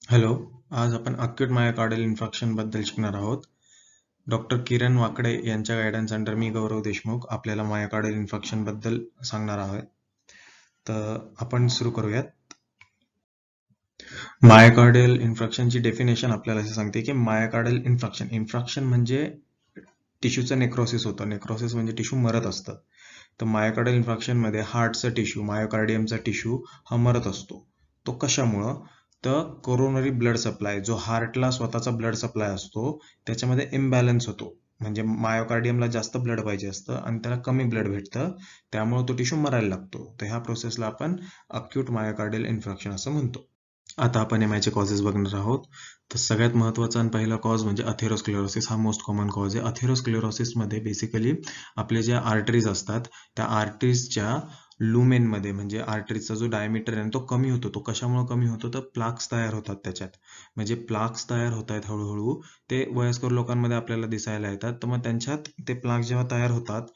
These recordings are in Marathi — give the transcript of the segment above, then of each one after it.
हॅलो, आज आपण अक्यूट मायोकार्डियल इन्फार्क्शन बद्दल शिकणार आहोत. डॉक्टर किरण वाकडे यांच्या गायडन्स अंडर मी गौरव देशमुख आपल्याला मायोकार्डियल इन्फार्क्शन बद्दल सांगणार आहोत. तर आपण सुरू करूयात. मायोकार्डियल इन्फार्क्शनची डेफिनेशन आपल्याला असे सांगते की मायोकार्डियल इन्फार्क्शन म्हणजे टिश्यूचं नेक्रोसिस होतं. नेक्रोसिस म्हणजे टिश्यू मरत असतं. तर मायोकार्डियल इन्फार्क्शन मध्ये हार्टचा टिश्यू, मायोकार्डियमचा टिश्यू हा मरत असतो. तो कशामुळं? तर कोरोनरी ब्लड सप्लाय, जो हार्टला स्वतःचा ब्लड सप्लाय असतो, त्याच्यामध्ये इम्बॅलन्स होतो. म्हणजे मायोकार्डियमला जास्त ब्लड पाहिजे असतं आणि त्याला कमी ब्लड भेटतं, त्यामुळे तो टिश्यू मरायला लागतो. तर ह्या प्रोसेसला आपण अक्यूट मायोकार्डियल इन्फार्क्शन असं म्हणतो. आता आपण एमआयचे कॉजेस बघणार आहोत. तर सगळ्यात महत्त्वाचा आणि पहिला कॉज म्हणजे अथेरोस्क्लेरोसिस. हा मोस्ट कॉमन कॉज आहे. अथेरोस्क्लेरोसिसमध्ये बेसिकली आपले ज्या आर्टरीज असतात, त्या आर्टरीजच्या लुमेनमध्ये म्हणजे आर्टरीजचा जो डायमीटर आहे तो कमी होतो. तो कशामुळे कमी होतो? तर प्लाक्स तयार होतात त्याच्यात. म्हणजे प्लाक्स तयार होत आहेत हळूहळू. ते वयस्कर लोकांमध्ये आपल्याला दिसायला येतात. तर मग त्यांच्यात ते प्लाक्स जेव्हा तयार होतात,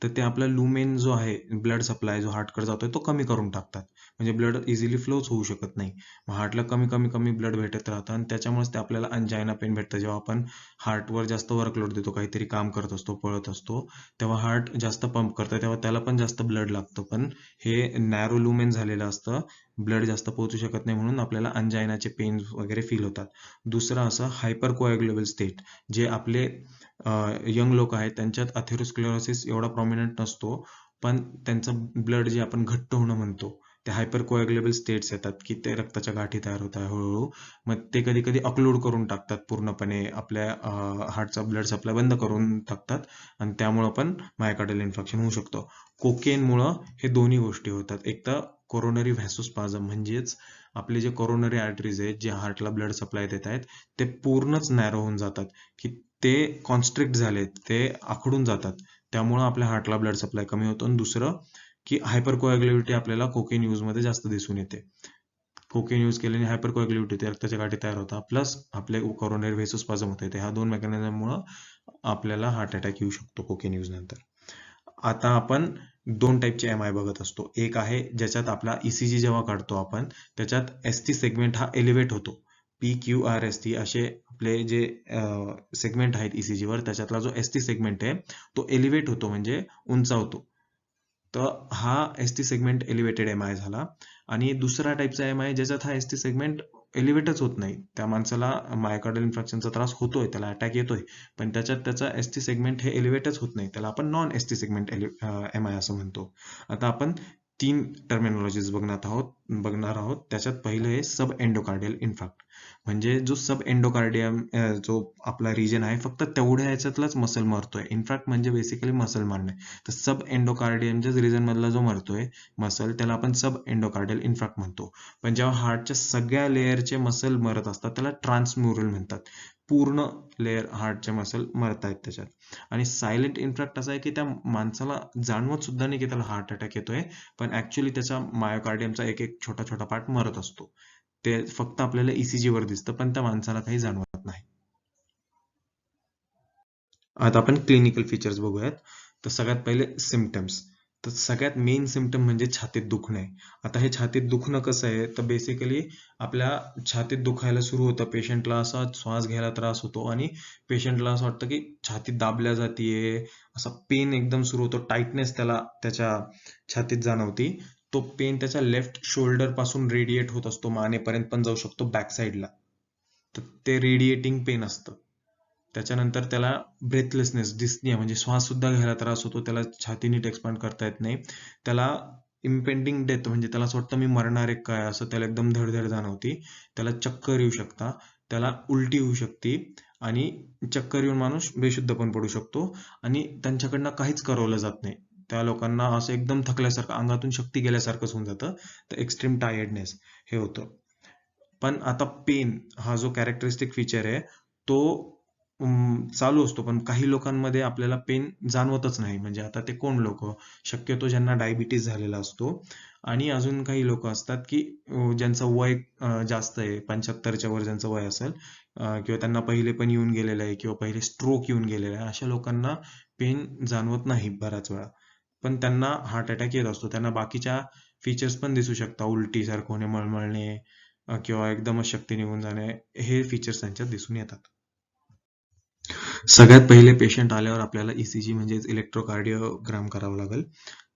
तर ते आपला लुमेन जो आहे, ब्लड सप्लाय जो हार्टकडे जातोय तो कमी करून टाकतात. म्हणजे ब्लड इझिली फ्लोच होऊ शकत नाही. मग हार्टला कमी कमी कमी ब्लड भेटत राहतं आणि त्याच्यामुळेच ते आपल्याला अंजायना पेन भेटतं. जेव्हा आपण हार्टवर जास्त वर्कलोड देतो, काहीतरी काम करत असतो, पळत असतो, तेव्हा हार्ट जास्त पंप करतं, तेव्हा त्याला पण जास्त ब्लड लागतं. पण हे नॅरो लुमेन झालेलं असतं, ब्लड जास्त पोहोचू शकत नाही, म्हणून आपल्याला अंजायनाचे पेन्स वगैरे फील होतात. दुसरं असं हायपर कोॲग्युलेबल स्टेट, जे आपले यंग लोक आहेत त्यांच्यात अथेरोस्क्लेरोसिस एवढा प्रॉमिनंट नसतो, पण त्यांचं ब्लड जे आपण घट्ट होणं म्हणतो, ते हायपर कोॲग्युलेबल स्टेट्स येतात की ते रक्ताच्या गाठी तयार होत आहे हळूहळू. मग ते कधी कधी अक्लूड करून टाकतात, पूर्णपणे आपल्या हार्टचा ब्लड सप्लाय बंद करून टाकतात आणि त्यामुळं पण मायोकार्डियल इन्फार्क्शन होऊ शकतं. कोकेनमुळं हे दोन्ही गोष्टी होतात. एक तर कोरोनरी व्हॅसोस्पाझम म्हणजेच आपले जे कोरोनरी आर्टरीज आहेत, जे हार्टला ब्लड सप्लाय देत आहेत, ते पूर्णच नॅरो होऊन जातात, की ते कॉन्स्ट्रिक्ट झालेत, ते आखडून जातात. त्यामुळं आपल्या हार्टला ब्लड सप्लाय कमी होतो. आणि दुसरं की हायपर कोॲग्युलेबिलिटी आपल्याला कोकेन यूजमध्ये जास्त दिसून येते. कोकेन यूज केल्याने हायपर कोॲग्युलेबिलिटी होते, रक्ताच्या गाठी तयार होतात, प्लस आपले कोरोनरी व्हेसोस्पाझम होते. ह्या दोन मेकॅनिझममुळं आपल्याला हार्ट अटॅक येऊ शकतो कोकेन यूज नंतर. आता आपण दोन टाईपचे एम आय बघत असतो. एक आहे ज्याच्यात आपला ईसीजी जेव्हा काढतो आपण, त्याच्यात एस टी सेगमेंट हा एलिव्हेट होतो. PQRST असे आपले जे सेगमेंट आहेत ईसीजीवर, त्याच्यातला जो एस टी सेगमेंट आहे तो एलिव्हेट होतो, म्हणजे उंचावतो. तर हा S T segment elevated M I झाला. आणि दुसरा टाईपचा एम आय ज्याच्यात हा एस टी सेगमेंट एलिव्हेटच होत नाही, त्या माणसाला मायोकार्डियल इन्फार्क्शनचा त्रास होतोय, त्याला अटॅक येतोय, पण त्याच्यात त्याचा एस टी सेगमेंट हे एलिव्हेटच होत नाही, त्याला आपण non S T segment M I असं म्हणतो. आता आपण तीन टर्मिनॉलॉजीज बघणार आहोत. त्याच्यात पहिलं आहे सब एंडोकार्डियल इन्फार्क्ट. म्हणजे जो सब एंडोकार्डियम जो आपला रिजन आहे, फक्त तेवढ्या याच्यातलाच मसल मरतोय. इन्फॅक्ट म्हणजे बेसिकली मसल मारणे. तर सब एंडोकार्डियमच्याच रिजन मधला जो मरतोय मसल, त्याला आपण सब एंडोकार्डियल इन्फॅक्ट म्हणतो. पण जेव्हा हार्टच्या सगळ्या लेअरचे मसल मरत असतात, त्याला ट्रान्सम्युरल म्हणतात. पूर्ण लेअर हार्टचे मसल मरत आहेत त्याच्यात. आणि सायलेंट इन्फॅक्ट असा आहे की त्या माणसाला जाणवत सुद्धा नाही की त्याला हार्ट अटॅक येतोय, पण ऍक्च्युली त्याचा मायोकार्डियमचा एक एक छोटा छोटा पार्ट मरत असतो. ते फक्त आपल्याला ईसीजी वर दिसतं, पण त्या माणसाला काही जाणवत नाही. आता आपण क्लिनिकल फीचर्स बघूयात. तर सगळ्यात पहिले सिम्पटम्स. तर सगळ्यात मेन सिम्पटम म्हणजे छातीत दुखणे. आता हे छातीत दुखणं कसं आहे, तर बेसिकली आपल्या छातीत दुखायला सुरू होतं, पेशंटला असा श्वास घ्यायला त्रास होतो आणि पेशंटला असं वाटतं की छातीत दाबल्या जातीये, असा पेन एकदम सुरू होतो, टाईटनेस त्याला त्याच्या छातीत जाणवती. तो पेन त्याच्या लेफ्ट शोल्डर पासून रेडिएट होत असतो, मानेपर्यंत पण जाऊ शकतो बॅक साईडला. तर ते रेडिएटिंग पेन असतं. त्याच्यानंतर त्याला ब्रेथलेसनेस, डिस्निया म्हणजे श्वास सुद्धा घ्यायला त्रास होतो, त्याला छाती नीट एक्सपांड करता येत नाही. त्याला इम्पेंडिंग डेथ म्हणजे त्याला असं वाटतं मी मरणार आहे काय, असं त्याला एकदम धडधड जाणवती. त्याला चक्कर येऊ शकता, त्याला उलटी होऊ शकते आणि चक्कर येऊन माणूस बेशुद्ध पण पडू शकतो. आणि त्यांच्याकडनं काहीच करवलं जात नाही. त्या लोकांना असं एकदम थकल्यासारखं, अंगातून शक्ती गेल्यासारखंच होऊन जातं. तर एक्स्ट्रीम टायर्डनेस हे होतं. पण आता पेन हा जो कॅरेक्टरिस्टिक फीचर आहे, तो चालू असतो, पण काही लोकांमध्ये आपल्याला पेन जाणवतच नाही. म्हणजे आता ते कोण लोक? शक्यतो ज्यांना डायबिटीज झालेला असतो, आणि अजून काही लोक असतात की ज्यांचं वय जास्त आहे, 75च्या वर ज्यांचं वय असेल, किंवा त्यांना पहिले पण येऊन गेलेलं आहे किंवा पहिले स्ट्रोक येऊन गेलेला आहे, अशा लोकांना पेन जाणवत नाही बऱ्याच वेळा. पण त्यांना हार्ट अटॅक येत असतो. त्यांना बाकीच्या फीचर्स पण दिसू शकतात, उलटी सारखं होणे, मळमळणे, किंवा एकदमच शक्ती निघून जाणे, हे फीचर्स त्यांच्यात दिसून येतात. सगळ्यात पहिले पेशंट आल्यावर आपल्याला ECG म्हणजेच इलेक्ट्रोकार्डिओग्राम करावं लागेल.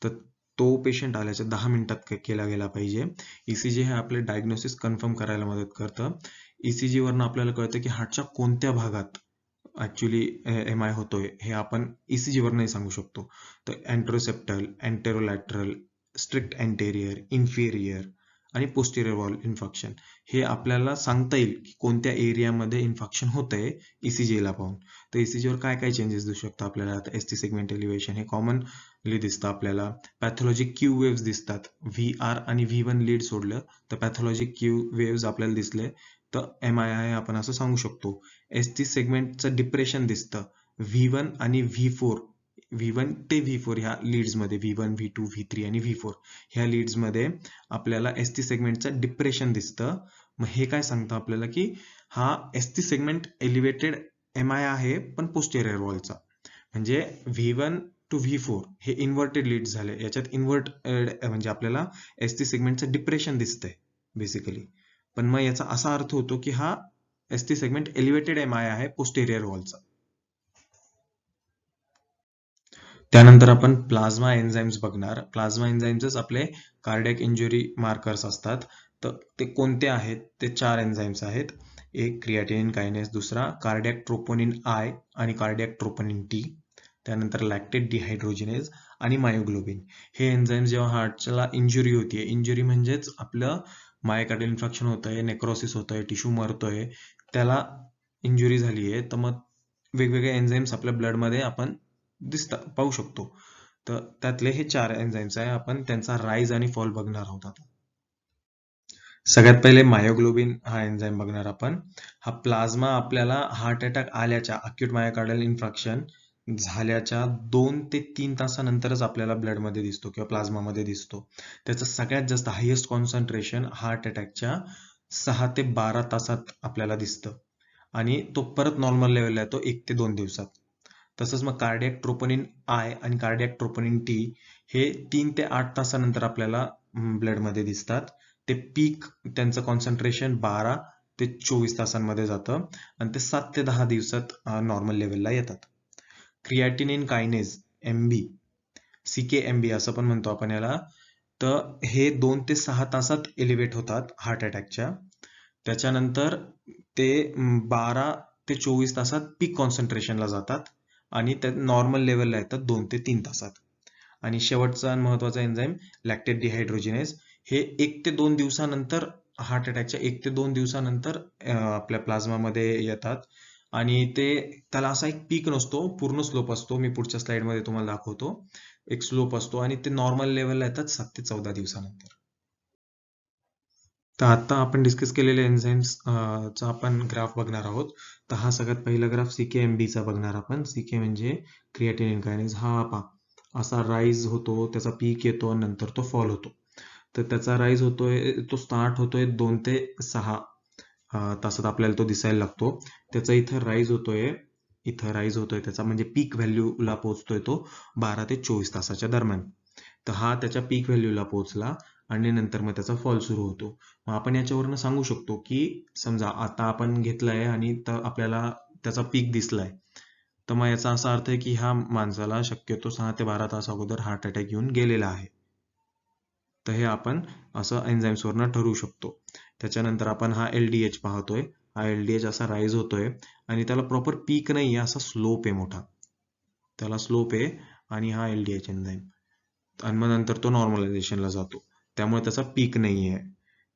तर तो पेशंट आल्याच्या 10 मिनिटात केला गेला पाहिजे. ECG हे आपले डायग्नोसिस कन्फर्म करायला मदत करतं. ECG वरनं आपल्याला कळतं की हार्टच्या कोणत्या भागात ऍक्च्युली MI होतोय, हे आपण ECG वरनंही सांगू शकतो. तर अँट्रोसेप्टल, अँटेरोलॅटरल, स्ट्रिक्ट अँटेरियर, इन्फेरियर आणि पोस्टेरियर वॉल इन्फेक्शन हे आपल्याला सांगता येईल की कोणत्या एरियामध्ये इन्फेक्शन होतंय ECG ला पाहून. तर ECG वर काय काय चेंजेस दिसू शकतात आपल्याला. आता ST सेगमेंट एलिव्हेशन हे कॉमनली दिसतं आपल्याला. पॅथॉलॉजिक क्यू वेव्स दिसतात. VR आणि V1 लीड सोडलं तर पॅथॉलॉजिक क्यू वेव्स आपल्याला दिसले तर MI आहे आपण असं सांगू शकतो. ST सेगमेंटचं डिप्रेशन दिसतं. V1 आणि V1 ते V4 ह्या लीड्समध्ये V1, V2, V3 आणि V4 ह्या लीड्समध्ये आपल्याला ST सेगमेंटचं डिप्रेशन दिसतं. मग हे काय सांगतं आपल्याला की हा ST सेगमेंट एलिव्हेटेड MI आहे पण पोस्टेरियर वॉलचा. म्हणजे V1 टू V4 हे इन्व्हर्टेड लीड्स झाले. याच्यात म्हणजे आपल्याला ST सेगमेंटचं डिप्रेशन दिसतंय बेसिकली. पण मग याचा असा अर्थ होतो की हा ST सेगमेंट एलिव्हेटेड MI आहे पोस्टेरियर वॉलचा. त्यानंतर आपण प्लाझ्मा एन्झाईम्स बघणार. प्लाझ्मा एन्झाईम्सच आपले कार्डियक इंजुरी मार्कर्स असतात. तर ते कोणते आहेत? ते 4 एन्झाईम्स आहेत. एक क्रिएटिनिन कायनेस, दुसरा कार्डियक ट्रोपोनिन I आणि कार्डियक ट्रोपोनिन T, त्यानंतर लॅक्टेट डिहायड्रोजिनेज आणि मायोग्लोबिन. हे एन्झाईम्स जेव्हा हार्टला इंजुरी होतीये, इंजुरी म्हणजेच आपलं मायोकार्डियल इन्फेक्शन होतंय, नेक्रोसिस होतंय, टिश्यू मरतोय, त्याला इंजुरी झाली आहे, तर मग वेगवेगळे एन्झाईम्स आपल्या ब्लडमध्ये आपण पाहू शकतो. तर त्यातले हे 4 एन्झाईम्स आहे. आपण त्यांचा राईज आणि फॉल बघणार आहोत आता. सगळ्यात पहिले मायोग्लोबिन हा एन्झाईम बघणार आपण. हा प्लाझ्मा आपल्याला हार्ट अटॅक आल्याच्या, अक्यूट मायोकार्डियल इन्फार्क्शन झाल्याच्या 2 ते 3 तासानंतरच आपल्याला ब्लडमध्ये दिसतो किंवा प्लाझ्मामध्ये दिसतो. त्याचं सगळ्यात जास्त हायेस्ट कॉन्सन्ट्रेशन हार्ट अटॅकच्या 6 ते 12 तासात आपल्याला दिसतं आणि तो परत नॉर्मल लेवलला येतो 1 ते 2 दिवसात. तसंच मग कार्डियक ट्रोपोनिन I आणि कार्डियक ट्रोपोनिन T हे 3 ते 8 तासानंतर आपल्याला ब्लडमध्ये दिसतात. ते पीक त्यांचं कॉन्सन्ट्रेशन 12 ते 24 तासांमध्ये जातं आणि ते 7 ते 10 दिवसात नॉर्मल लेवलला येतात. क्रिएटिनिन कायनेज MB, CKMB असं पण म्हणतो आपण याला. तर हे 2 ते 6 तासात एलिव्हेट होतात हार्ट अटॅकच्या. त्याच्यानंतर ते 12 ते 24 तासात पीक कॉन्सन्ट्रेशनला जातात आणि त्या नॉर्मल लेवलला येतात 2 ते 3 तासात. आणि शेवटचा महत्वाचा एन्झाईम लॅक्टेट डिहायड्रोजिनेज हे 1 ते 2 दिवसानंतर हार्ट अटॅकच्या 1 ते 2 दिवसानंतर आपल्या प्लाझ्मामध्ये येतात आणि त्याला असा एक पीक नसतो, पूर्ण स्लोप असतो. मी पुढच्या स्लाइडमध्ये तुम्हाला दाखवतो. एक स्लोप असतो आणि ते नॉर्मल लेवलला येतात 7 ते 14 दिवसानंतर. तर आता आपण डिस्कस केलेले एन्झाईम्स चा आपण ग्राफ बघणार आहोत. तर हा सगळ्यात पहिला ग्राफ CKMB चा बघणार आपण. CK म्हणजे क्रिएटिनिन कायनेज. हा पहा असा राईज होतो, त्याचा पीक येतो, नंतर तो फॉल होतो. तर त्याचा राईज होतोय, तो स्टार्ट होतोय 2 ते 6 तासात आपल्याला तो दिसायला लागतो. त्याचा इथं राईज होतोय त्याचा म्हणजे पीक व्हॅल्यूला पोहोचतोय तो 12 ते 24 तासाच्या दरम्यान. तर हा त्याच्या पीक व्हॅल्यूला पोहोचला आणि नंतर मग त्याचा फॉल सुरू होतो. मग आपण याच्यावरनं सांगू शकतो की समजा आता आपण घेतलाय आणि आपल्याला त्याचा पीक दिसलाय, तर मग याचा असा अर्थ आहे की ह्या माणसाला शक्यतो 6 ते 12 तास अगोदर हार्ट अटॅक येऊन गेलेला आहे. तर हे आपण असं एन्झाईम्स वरनं ठरवू शकतो. त्याच्यानंतर आपण हा LDH पाहतोय. हा LDH असा राईज होतोय आणि त्याला प्रॉपर पीक नाहीये, असा स्लोप आहे मोठा. त्याला स्लोप आहे आणि हा LDH एन्झाईम आणि मग नंतर तो नॉर्मलायझेशनला जातो. त्यामुळे त्याचा पीक नाहीये.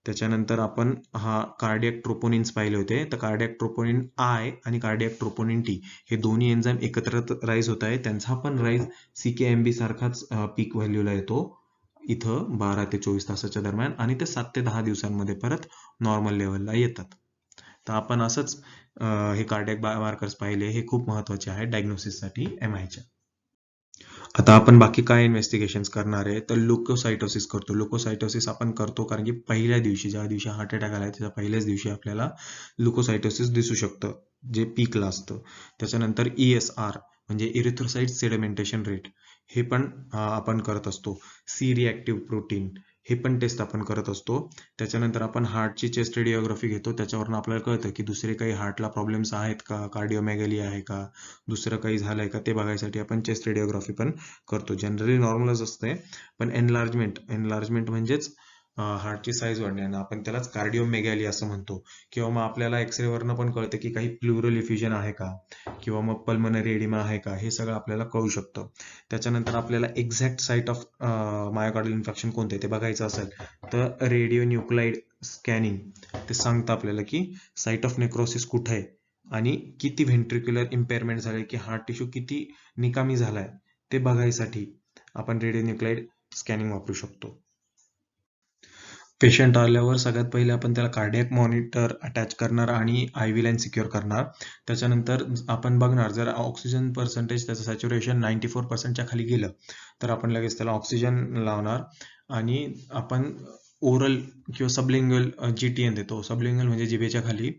त्याच्यानंतर आपण हा कार्डियक ट्रोपोनिन्स पाहिले होते. तर कार्डियक ट्रोपोनिन I आणि कार्डियक ट्रोपोनिन T हे दोन्ही एन्झाईम एकत्र राईज होत आहे. त्यांचा पण राईज CKMB सारखाच पीक व्हॅल्यूला येतो इथं 12 ते 24 तासाच्या दरम्यान आणि ते 7 ते 10 दिवसांमध्ये परत नॉर्मल लेवलला येतात. तर आपण असंच हे कार्डियक बायोमार्कर्स पाहिले. हे खूप महत्वाचे आहे डायग्नोसिससाठी MIच्या. आता आपण बाकी काय इन्व्हेस्टिगेशन्स करणार आहे, तर ल्युकोसायटोसिस करतो. ल्युकोसायटोसिस आपण करतो कारण की पहिल्या दिवशी, ज्या दिवशी हार्ट अटॅक आलाय त्याच्या पहिल्याच दिवशी आपल्याला ल्युकोसायटोसिस दिसू शकतं, जे पीकला असतं. त्याच्यानंतर ESR म्हणजे इरिथ्रोसाइट सेडिमेंटेशन रेट हे पण आपण करत असतो. C रिॲक्टिव्ह प्रोटीन हे पण टेस्ट आपण करत असतो. त्याच्यानंतर आपण हार्टची चेस्ट रेडिओग्राफी घेतो. त्याच्यावरून आपल्याला कळतं की दुसरे काही हार्टला प्रॉब्लेम्स आहेत का, कार्डिओमेगॅली आहे का, दुसरं काही झालंय का, ते बघायसाठी आपण चेस्ट रेडिओग्राफी पण करतो. जनरली नॉर्मलच असते, पण एनलार्जमेंट म्हणजेच हार्टची साईज वाढणे आणि आपण त्यालाच कार्डिओमेगॅली असं म्हणतो. किंवा मग आपल्याला एक्सरे वरनं पण कळतं की काही प्लुरल इफ्युजन आहे का, किंवा मग पल्मनरी एडिमा आहे का, हे सगळं आपल्याला कळू शकतं. त्याच्यानंतर आपल्याला exact site of myocardial infection कोणते ते बघायचं असेल तर रेडिओ न्यूक्लाइड स्कॅनिंग ते सांगतं आपल्याला की साईट ऑफ नेक्रोसिस कुठे आहे आणि किती व्हेंट्रिक्युलर इम्पेअरमेंट झाले, की हार्ट टिश्यू किती निकामी झालाय ते बघायसाठी आपण रेडिओ न्यूक्लाइड स्कॅनिंग वापरू शकतो. पेशंट आल्यावर सगळ्यात पहिले आपण त्याला कार्डियक मॉनिटर अटॅच करणार आणि आय व्ही लाईन सिक्युअर करणार. त्याच्यानंतर आपण बघणार जर ऑक्सिजन पर्सेंटेज त्याचं सॅच्युरेशन 94% खाली गेलं तर आपण लगेच त्याला ऑक्सिजन लावणार आणि आपण ओरल किंवा सबलिंग्युअल GTN देतो. सबलिंग्युअल म्हणजे जिभेच्या खाली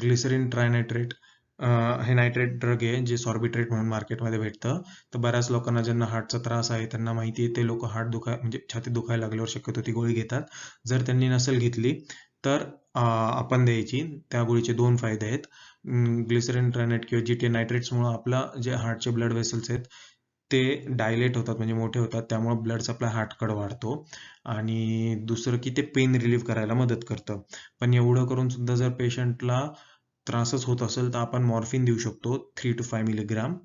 ग्लिसरीन ट्रायनायट्रेट हे नायट्रेट ड्रग आहे जे सॉर्बिट्रेट म्हणून मार्केटमध्ये भेटतं. तर बऱ्याच लोकांना ज्यांना हार्टचा त्रास आहे त्यांना माहिती आहे, ते लोक म्हणजे छातीत दुखायला लागल्यावर शक्यतो ती गोळी घेतात. जर त्यांनी नसेल घेतली तर आपण द्यायची. त्या गोळीचे 2 फायदे आहेत. ग्लिसरीन ट्रायनाइट किंवा GTN नायट्रेट्समुळे आपला जे हार्टचे ब्लड वेसल्स आहेत ते डायलेट होतात म्हणजे मोठे होतात, त्यामुळे ब्लड सप्लाय हार्टकडे वाढतो आणि दुसरं की ते पेन रिलीव्ह करायला मदत करतं. पण एवढं करून सुद्धा जर पेशंटला त्रासच होत असेल तर आपण मॉर्फिन देऊ शकतो 3 to 5 मिलीग्राम.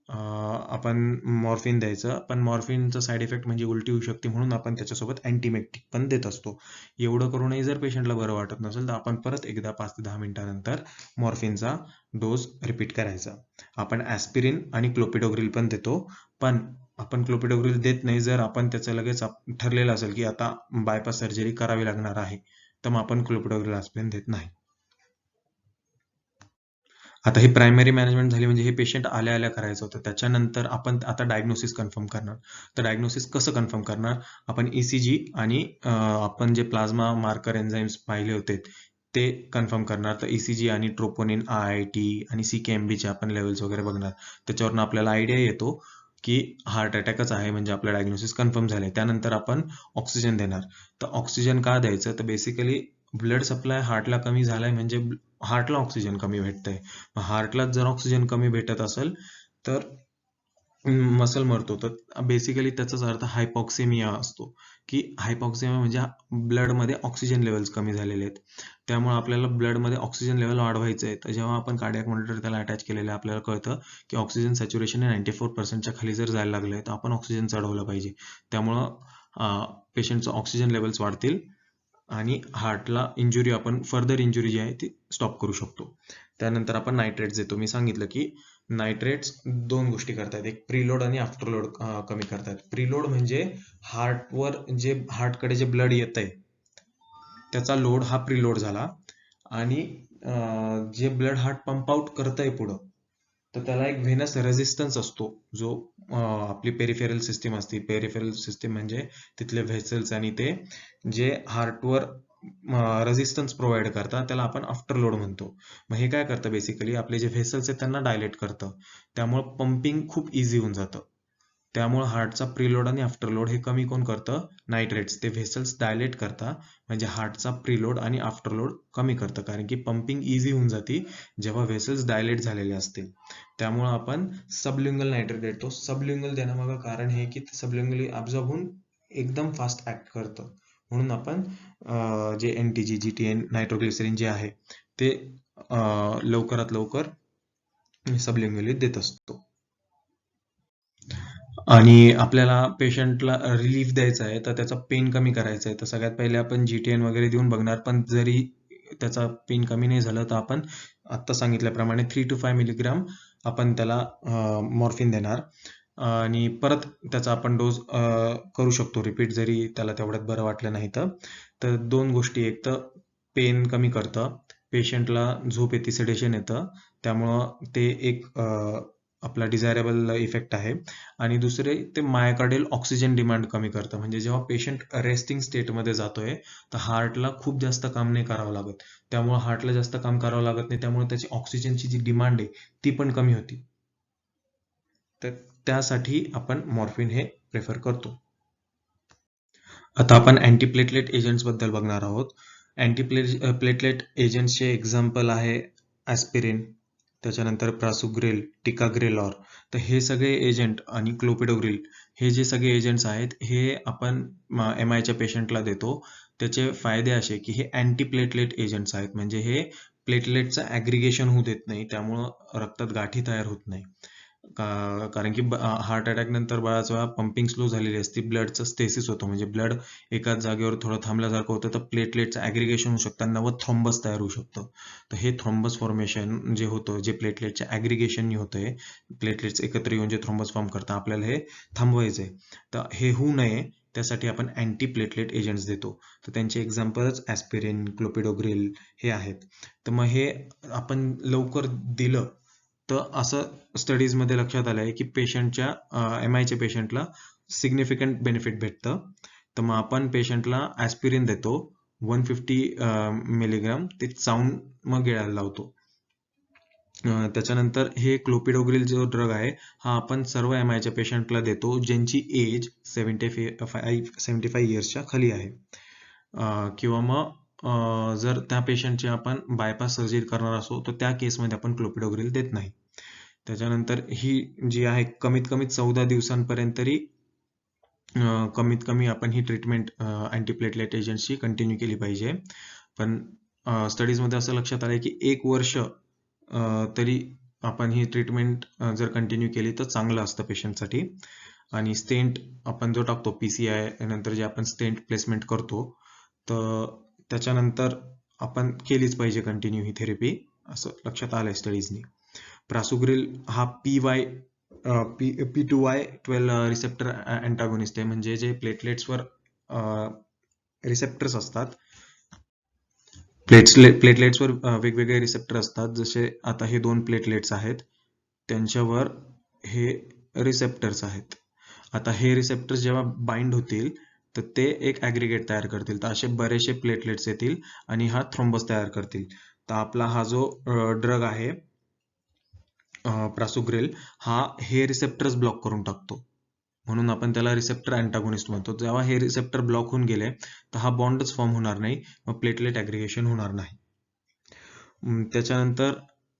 आपण मॉर्फिन द्यायचं, पण मॉर्फिनचा साईड इफेक्ट म्हणजे उलटी होऊ शकते म्हणून आपण त्याच्यासोबत अँटीमेक्टिक पण देत असतो. एवढं करूनही जर पेशंटला बरं वाटत नसेल तर आपण परत एकदा 5 ते 10 मिनिटानंतर मॉर्फिनचा डोस रिपीट करायचा. आपण ॲस्पिरिन आणि क्लोपिडोग्रिल पण देतो, पण आपण क्लोपिडोग्रिल देत नाही जर आपण त्याचं लगेच ठरलेलं असेल की आता बायपास सर्जरी करावी लागणार आहे, तर मग आपण क्लोपिडोग्रिल ॲस्पिरिन देत नाही. आता हे प्रायमरी मॅनेजमेंट झाली म्हणजे हे पेशंट आल्या करायचं होतं. त्याच्यानंतर आपण आता डायग्नोसिस कन्फर्म करणार. तर डायग्नोसिस कसं कन्फर्म करणार? आपण ECG आणि आपण जे प्लाझ्मा मार्कर एन्झाइम्स पाहिले होते ते कन्फर्म करणार. तर ECG आणि ट्रोपोनिन, IIT आणि CKMB आपण लेवल्स वगैरे बघणार. त्याच्यावरून आपल्याला आयडिया येतो की हार्ट अटॅकच आहे म्हणजे आपलं डायग्नोसिस कन्फर्म झालंय. त्यानंतर आपण ऑक्सिजन देणार. तर ऑक्सिजन का द्यायचं? तर बेसिकली ब्लड सप्लाय हार्टला कमी झालाय म्हणजे हार्टला ऑक्सिजन कमी भेटतंय. हार्टला जर ऑक्सिजन कमी भेटत असेल तर मसल मरतो. तर बेसिकली त्याचाच अर्थ हायपॉक्सेमिया असतो, की हायपॉक्सेमिया म्हणजे ब्लडमध्ये ऑक्सिजन लेवल्स कमी झालेले आहेत. त्यामुळे आपल्याला ब्लडमध्ये ऑक्सिजन लेवल वाढवायचं आहे. तर जेव्हा आपण कार्डियक मॉनिटर त्याला अटॅच केलेलं आहे, आपल्याला कळतं की ऑक्सिजन सॅच्युरेशन हे 94% खाली जर जायला लागलंय तर आपण ऑक्सिजन चढवलं पाहिजे. त्यामुळं पेशंटचं ऑक्सिजन लेवल्स वाढतील आणि हार्टला इंजुरी आपण फर्दर इंजुरी जी आहे ती स्टॉप करू शकतो. त्यानंतर आपण नायट्रेट्स देतो. मी सांगितलं की नायट्रेट्स 2 गोष्टी करतात. एक प्रीलोड आणि आफ्टरलोड कमी करतात. प्रीलोड म्हणजे हार्टवर जे हार्टकडे जे ब्लड येतंय त्याचा लोड हा प्रीलोड झाला आणि जे ब्लड हार्ट पंप आउट करतंय पुढं तर त्याला एक व्हेनस रेझिस्टन्स असतो जो आपली पेरिफेरल सिस्टीम असते. पेरिफेरल सिस्टीम म्हणजे तिथले व्हेसल्स आणि ते जे हार्टवर रेझिस्टन्स प्रोव्हाइड करतात त्याला आपण आफ्टरलोड म्हणतो. मग हे काय करतं बेसिकली आपले जे व्हेसल्स आहेत त्यांना डायलेट करतं. त्यामुळे पंपिंग खूप इझी होऊन जातं. त्यामुळे हार्टचा प्रीलोड आणि आफ्टरलोड हे कमी कोण करतं? नायट्रेट्स. ते व्हेसल्स डायलेट करतात म्हणजे हार्टचा प्रीलोड आणि आफ्टरलोड कमी करतं, कारण की पंपिंग इझी होऊन जाते जेव्हा व्हेसल्स डायलेट झालेले असतील. त्यामुळं आपण सबलिंग्युअल नायट्रेट देतो. सबलिंग्युअल देण्यामागं कारण हे की सबलिंग्युअली ॲब्झॉर्ब होऊन एकदम फास्ट ऍक्ट करतं. म्हणून आपण जे NTG, GTN, नायट्रोग्लिसरीन जे आहे ते लवकरात लवकर सबलिंग्युअली देत असतो. आणि आपल्याला पेशंटला रिलीफ द्यायचा आहे तर त्याचा पेन कमी करायचा आहे तर सगळ्यात पहिले आपण GTN वगैरे देऊन बघणार. पण जरी त्याचा पेन कमी नाही झालं तर आपण आत्ता सांगितल्याप्रमाणे 3 to 5 मिलीग्राम आपण त्याला मॉर्फिन देणार आणि परत त्याचा आपण डोस करू शकतो रिपीट जरी त्याला तेवढ्यात बरं वाटलं नाही तर. तर 2 गोष्टी, एक तर पेन कमी करतं, पेशंटला झोप येते, सेडेशन येतं, त्यामुळं ते एक आपला डिझायरेबल इफेक्ट आहे. आणि दुसरे ते मायोकार्डियल ऑक्सिजन डिमांड कमी करतं. म्हणजे जेव्हा पेशंट रेस्टिंग स्टेटमध्ये जातोय तर हार्टला खूप जास्त काम नाही करावं लागत. त्यामुळे हार्टला जास्त काम करावं लागत नाही, त्यामुळे त्याची ऑक्सिजनची जी डिमांड आहे ती पण कमी होती. तर त्यासाठी आपण मॉर्फिन हे प्रेफर करतो. आता आपण अँटीप्लेटलेट एजंट्स बद्दल बघणार आहोत. अँटीप्लेटलेट एजंट्सचे एक्झाम्पल आहे ॲस्पिरिन, त्याच्यानंतर प्रासुग्रिल, टिकाग्रेलॉर. तर हे सगळे एजंट आणि क्लोपिडोग्रिल हे जे सगळे एजंट्स आहेत हे आपण MIच्या पेशंटला देतो. त्याचे फायदे असे की हे अँटीप्लेटलेट एजंट्स आहेत, म्हणजे हे प्लेटलेटचं ॲग्रिगेशन होऊ देत नाही, त्यामुळं रक्तात गाठी तयार होत नाही. कारण की हार्ट अटॅक नंतर बऱ्याच वेळा पंपिंग स्लो झालेली असते, ब्लडचं स्टेसिस होतं, म्हणजे ब्लड एकाच जागेवर थोडं थांबल्यासारखं होतं, तर प्लेटलेटचं ॲग्रिगेशन होऊ शकतं आणि नवं थ्रॉम्बस तयार होऊ शकतं. तर हे थ्रॉम्बस फॉर्मेशन जे होतं, जे प्लेटलेटच्या ॲग्रिगेशननी होतंय, प्लेटलेट्स एकत्र येऊन जे थ्रॉम्बस फॉर्म करतात, आपल्याला हे थांबवायचं आहे. तर हे होऊ नये त्यासाठी आपण अँटी प्लेटलेट एजंट्स देतो. तर त्यांचे एक्झाम्पल्स ॲस्पिरिन, क्लोपिडोग्रिल हे आहेत. तर मग हे आपण लवकर दिलं तर असं स्टडीजमध्ये लक्षात आलं आहे की पेशंटच्या MIच्या पेशंटला सिग्निफिकंट बेनिफिट भेटतं. तर मग आपण पेशंटला ॲस्पिरिन देतो 150 मिलीग्राम, ते चावून मग गिळायला लावतो. त्याच्यानंतर हे क्लोपिडोग्रिल जो ड्रग आहे हा आपण सर्व MIच्या पेशंटला देतो ज्यांची एज 75 इयर्सच्या खाली आहे. किंवा मग जर त्या पेशंटची आपण बायपास सर्जरी करणार असो तर त्या केसमध्ये आपण क्लोपिडोग्रिल देत नाही. त्याच्यानंतर ही जी आहे कमीत कमी 14 दिवसांपर्यंत तरी कमीत कमी आपण ही ट्रीटमेंट अँटीप्लेटलेट एजंट्सची कंटिन्यू केली पाहिजे. पण स्टडीजमध्ये असं लक्षात आलं की 1 वर्ष तरी आपण ही ट्रीटमेंट जर कंटिन्यू केली तर चांगलं असतं पेशंटसाठी. आणि स्टेंट आपण जो टाकतो PCI नंतर जे आपण स्टेंट प्लेसमेंट करतो, तर त्याच्यानंतर आपण केलीच पाहिजे कंटिन्यू ही थेरपी, असं लक्षात आलंय स्टडीजनी. प्रासुग्रिल हा P2Y12 रिसेप्टर अँटागोनिस्ट आहे, म्हणजे जे प्लेटलेट्सवर रिसेप्टर्स असतात, प्लेटलेट्सवर वेगवेगळे रिसेप्टर असतात. जसे आता हे 2 प्लेटलेट्स आहेत, त्यांच्यावर हे रिसेप्टर्स आहेत. आता हे रिसेप्टर्स जेव्हा बाइंड होतील तर ते एक ॲग्रिगेट तयार करतील. तर असे बरेचसे प्लेटलेट्स येतील आणि हा थ्रोम्बस तयार करतील. तर आपला हा जो ड्रग आहे प्रासुग्रिल, हा हे रिसेप्टर्स ब्लॉक करून टाकतो, म्हणून आपण त्याला रिसेप्टर अँटागोनिस्ट म्हणतो. जेव्हा हे रिसेप्टर ब्लॉक होऊन गेले तर हा बॉन्डच फॉर्म होणार नाही, मग प्लेटलेट ॲग्रिगेशन होणार नाही. त्याच्यानंतर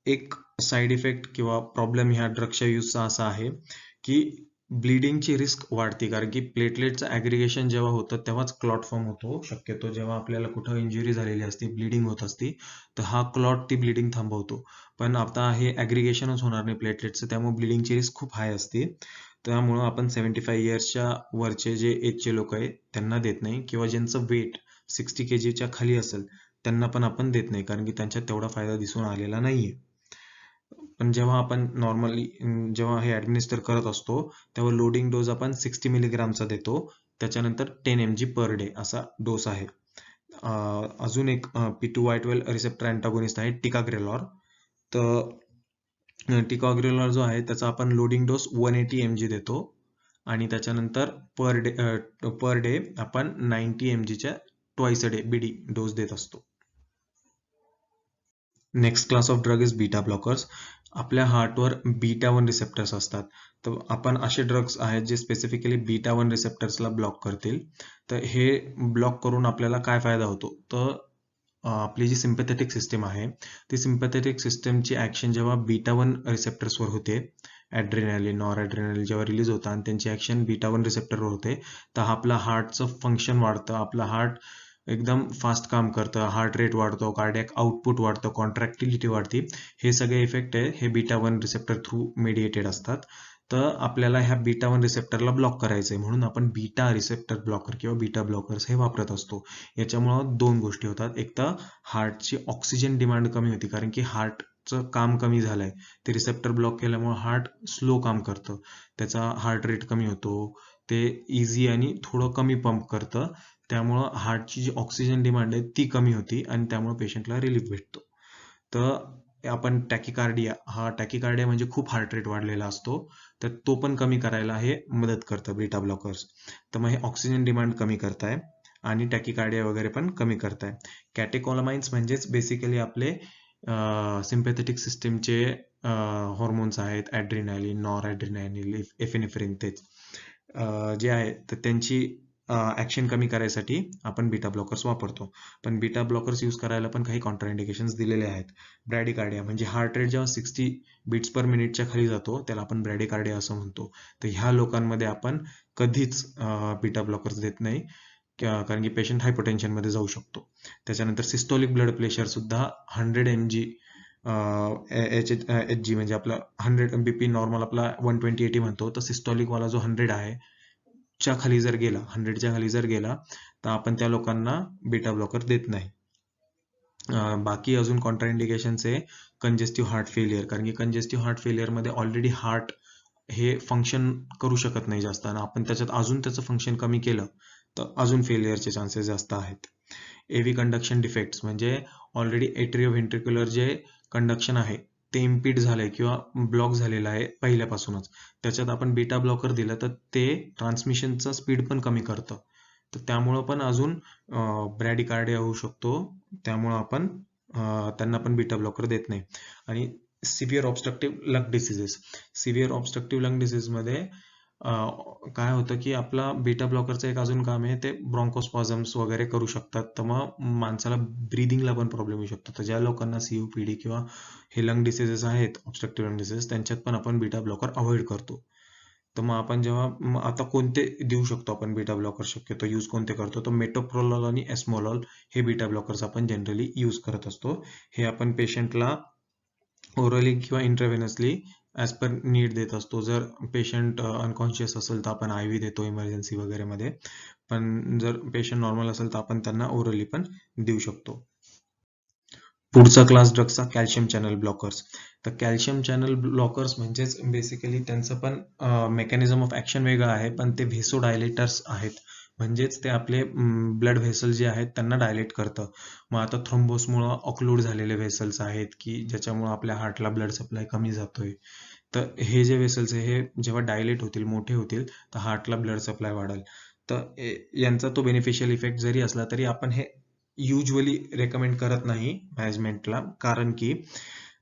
एक साईड इफेक्ट किंवा प्रॉब्लेम ह्या ड्रगच्या यूजचा असा आहे की ब्लिडिंगची रिस्क वाढते, कारण की प्लेटलेटचं ॲग्रिगेशन जेव्हा होतं तेव्हाच क्लॉट फॉर्म होतो शक्यतो. जेव्हा आपल्याला कुठं इंजुरी झालेली असते, ब्लिडिंग होत असते, तर हा क्लॉट ती ब्लिडिंग थांबवतो. पण आता हे ॲग्रिगेशनच होणार नाही प्लेटलेटचं, त्यामुळे ब्लिडिंगची रिस्क खूप हाय असते. त्यामुळं आपण 75 इयर्सच्या वरचे जे एजचे लोक आहेत त्यांना देत नाही, किंवा ज्यांचं वेट 60 kgच्या खाली असेल त्यांना पण आपण देत नाही, कारण की त्यांच्यात तेवढा फायदा दिसून आलेला नाहीये. पण जेव्हा आपण नॉर्मली जेव्हा हे ॲडमिनिस्टर करत असतो तेव्हा लोडिंग डोस आपण 60 मिलीग्रामचा देतो. त्याच्यानंतर 10 mg पर डे असा डोस आहे. अजून एक P2Y12 रिसेप्टर अँटागोनिस्ट आहे टिकाग्रेलॉर. तर टिकाग्रेलॉर जो आहे त्याचा आपण लोडिंग डोस 180 mg देतो आणि त्याच्यानंतर पर डे आपण 90 mgच्या twice a day BD dose देत असतो. Next class of drug is beta blockers. आपल्या हार्टवर बीटा 1 रिसेप्टर्स असतात. तर आपण असे ड्रग्स आहेत जे स्पेसिफिकली बीटा 1 रिसेप्टर्सला ब्लॉक करतील. तर हे ब्लॉक करून आपल्याला काय फायदा होतो, तर आपली जी सिम्पॅथेटिक सिस्टीम आहे ती सिम्पॅथेटिक सिस्टीमची ॲक्शन जेव्हा बीटा 1 रिसेप्टर्सवर होते, ॲड्रेनालिन नॉरॲड्रेनालिन जेव्हा रिलीज होतं आणि त्यांची ॲक्शन बीटा 1 रिसेप्टरवर होते, तर आपला हार्टचं फंक्शन वाढतं, आपलं हार्ट एकदम फास्ट काम करतं, हार्ट रेट वाढतो, कार्डियक आउटपुट वाढतं, कॉन्ट्रॅक्टिलिटी वाढते. हे सगळे इफेक्ट आहे हे बीटा 1 रिसेप्टर थ्रू मेडिएटेड असतात. तर आपल्याला ह्या बीटा 1 रिसेप्टरला ब्लॉक करायचं आहे, म्हणून आपण बीटा रिसेप्टर ब्लॉकर किंवा बीटा ब्लॉकर्स हे वापरत असतो. याच्यामुळं 2 गोष्टी होतात. एक तर हार्टची ऑक्सिजन डिमांड कमी होती, कारण की हार्टचं काम कमी झालंय. ते रिसेप्टर ब्लॉक केल्यामुळे हार्ट स्लो काम करतं, त्याचा हार्ट रेट कमी होतो, ते इझी आणि थोडं कमी पंप करतं. त्यामुळं हार्टची जी ऑक्सिजन डिमांड आहे ती कमी होती आणि त्यामुळे पेशंटला रिलीफ भेटतो. तर आपण टॅकिकार्डिया म्हणजे खूप हार्ट रेट वाढलेला असतो, तर तो पण कमी करायला हे मदत करतं बीटा ब्लॉकर्स. तर मग हे ऑक्सिजन डिमांड कमी करताय आणि टॅकिकार्डिया वगैरे पण कमी करताय. कॅटेकोलामाइन्स म्हणजेच बेसिकली आपले सिम्पॅथेटिक सिस्टीमचे हॉर्मोन्स आहेत, ॲड्रेनालिन नॉरॲड्रेनालिन एफिनेफ्रिन तेच जे आहे तर त्यांची ऍक्शन कमी करायसाठी आपण बीटा ब्लॉकर्स वापरतो. पण बीटा ब्लॉकर्स यूज करायला पण काही कॉन्ट्राइंडिकेशन्स दिलेले आहेत. ब्रॅडिकार्डिया म्हणजे हार्ट रेट जेव्हा 60 बीट्स पर मिनिटच्या खाली जातो त्याला आपण ब्रॅडिकार्डिया असं म्हणतो. तर ह्या लोकांमध्ये आपण कधीच बीटा ब्लॉकर्स देत नाही, कारण की पेशंट हायपरटेन्शन मध्ये जाऊ शकतो. त्याच्यानंतर सिस्टोलिक ब्लड प्रेशर सुद्धा 100 mg HG म्हणजे आपला 100 BP नॉर्मल आपला 120/80 म्हणतो, तर सिस्टोलिक वाला जो 100 आहे च्या खाली जर गेला 100च्या खाली जर गेला तर आपण त्या लोकांना बीटा ब्लॉकर देत नाही. बाकी अजून कॉन्ट्राइंडिकेशन्स आहे कंजेस्टिव्ह हार्ट फेलियर, कारण की कंजेस्टिव्ह हार्ट फेलियर मध्ये ऑलरेडी हार्ट हे फंक्शन करू शकत नाही जास्त आणि आपण त्याच्यात अजून त्याचं फंक्शन कमी केलं तर अजून फेलियरचे चान्सेस जास्त आहेत. एव्ही कंडक्शन डिफेक्ट्स म्हणजे ऑलरेडी एट्रिओव्हेंट्रिक्युलर जे कंडक्शन आहे ते इम्पीड झालंय किंवा ब्लॉक झालेलं आहे पहिल्यापासूनच, त्याच्यात आपण बीटा ब्लॉकर दिलं तर ते ट्रान्समिशनचा स्पीड पण कमी करतं, तर त्यामुळं पण अजून ब्रॅडिकार्डिया होऊ शकतो. त्यामुळं आपण त्यांना पण बीटा ब्लॉकर देत नाही. आणि severe obstructive lung diseases, severe obstructive lung disease मध्ये काय होतं की आपला बीटा ब्लॉकरचं एक अजून काम आहे, ते ब्रॉन्कोस्पॉझम्स वगैरे करू शकतात, तर मग माणसाला ब्रीदिंगला पण प्रॉब्लेम येऊ शकतो. तर ज्या लोकांना COPD किंवा हे लंग डिसीजेस आहेत ऑब्स्ट्रक्टिव्ह लंग डिसीजेस त्यांच्यात पण आपण बीटा ब्लॉकर अवॉइड करतो. तर मग आपण जेव्हा आता कोणते देऊ शकतो आपण बीटा ब्लॉकर, शक्यतो यूज कोणते करतो, तर मेटोप्रोलॉल आणि एस्मोलॉल हे बीटा ब्लॉकर्स आपण जनरली यूज करत असतो. हे आपण पेशंटला ओरली किंवा इंट्राव्हेनसली ॲज पर नीड देत असतो. जर पेशंट अनकॉन्शियस असेल तर आपण IV देतो इमर्जन्सी वगैरे मध्ये, पण जर पेशंट नॉर्मल असेल तर आपण त्यांना ओरली पण देऊ शकतो. पुढचा क्लास ड्रग्सचा कॅल्शियम चॅनल ब्लॉकर्स. तर कॅल्शियम चॅनल ब्लॉकर्स म्हणजेच बेसिकली त्यांचं पण मेकॅनिझम ऑफ ऍक्शन वेगळं आहे, पण ते व्हेसोडायलेटर्स आहेत. म्हणजेच ते आपले ब्लड व्हेसल जे आहेत त्यांना डायलेट करतं. मग आता थ्रोम्बोसमुळं ऑक्लूड झालेले व्हेसल्स आहेत की ज्याच्यामुळे आपल्या हार्टला ब्लड सप्लाय कमी जातोय, तर हे जे व्हेसल्स आहे हे जेव्हा डायलेट होतील, मोठे होतील, तर हार्टला ब्लड सप्लाय वाढेल. तर यांचा तो बेनिफिशियल इफेक्ट जरी असला तरी आपण हे युजली रेकमेंड करत नाही मॅनेजमेंटला, कारण की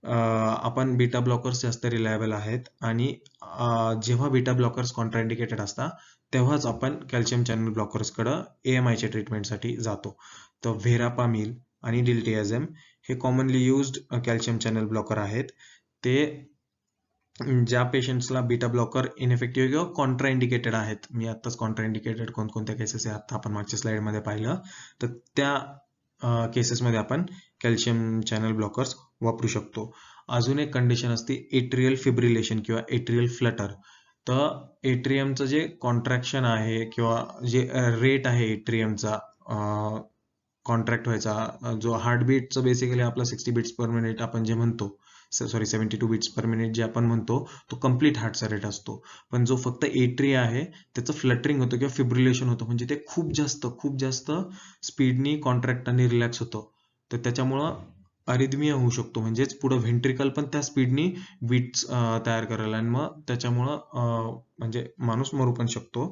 आपण बीटा ब्लॉकर्स जास्त रिलायबल आहेत आणि जेव्हा बीटा ब्लॉकर्स कॉन्ट्राइंडिकेटेड असतात तेव्हाच आपण कॅल्शियम चॅनल ब्लॉकर्सकडे AMIच्या ट्रीटमेंटसाठी जातो. तर व्हेरापामिल आणि डिल्टियाझेम हे commonly used calcium channel blocker आहेत. ते ज्या पेशंट्सला बीटा ब्लॉकर इनइफेक्टिव्ह किंवा कॉन्ट्राइंडिकेटेड आहेत, मी आत्ताच कॉन्ट्राइंडिकेटेड कोणकोणत्या केसेस आहे आता आपण मागच्या स्लाइडमध्ये पाहिलं, तर त्या केसेसमध्ये आपण कॅल्शियम चॅनल ब्लॉकर्स वापरू शकतो. अजून एक कंडिशन असते एट्रियल फिब्रिलेशन किंवा एट्रियल फ्लटर. तर एट्रियमचं जे कॉन्ट्रॅक्शन आहे किंवा जे रेट आहे एट्रियमचा कॉन्ट्रॅक्ट व्हायचा, जो हार्टबीटचं बेसिकली आपला 60 बीट्स पर मिनिट आपण जे म्हणतो, 72 बीट्स पर मिनिट जे आपण म्हणतो, तो कम्प्लीट हार्टचा रेट असतो. पण जो फक्त एट्रिया आहे त्याचं फ्लटरिंग होतं किंवा फिब्रिलेशन होतं, म्हणजे ते खूप जास्त स्पीडनी कॉन्ट्रॅक्ट आणि रिलॅक्स होतं. तर त्याच्यामुळं अरिथमिया होऊ शकतो, म्हणजेच पुढे व्हेंट्रिकल पण त्या स्पीडनी बीट्स तयार करायला, आणि मग त्याच्यामुळं म्हणजे माणूस मरू पण शकतो.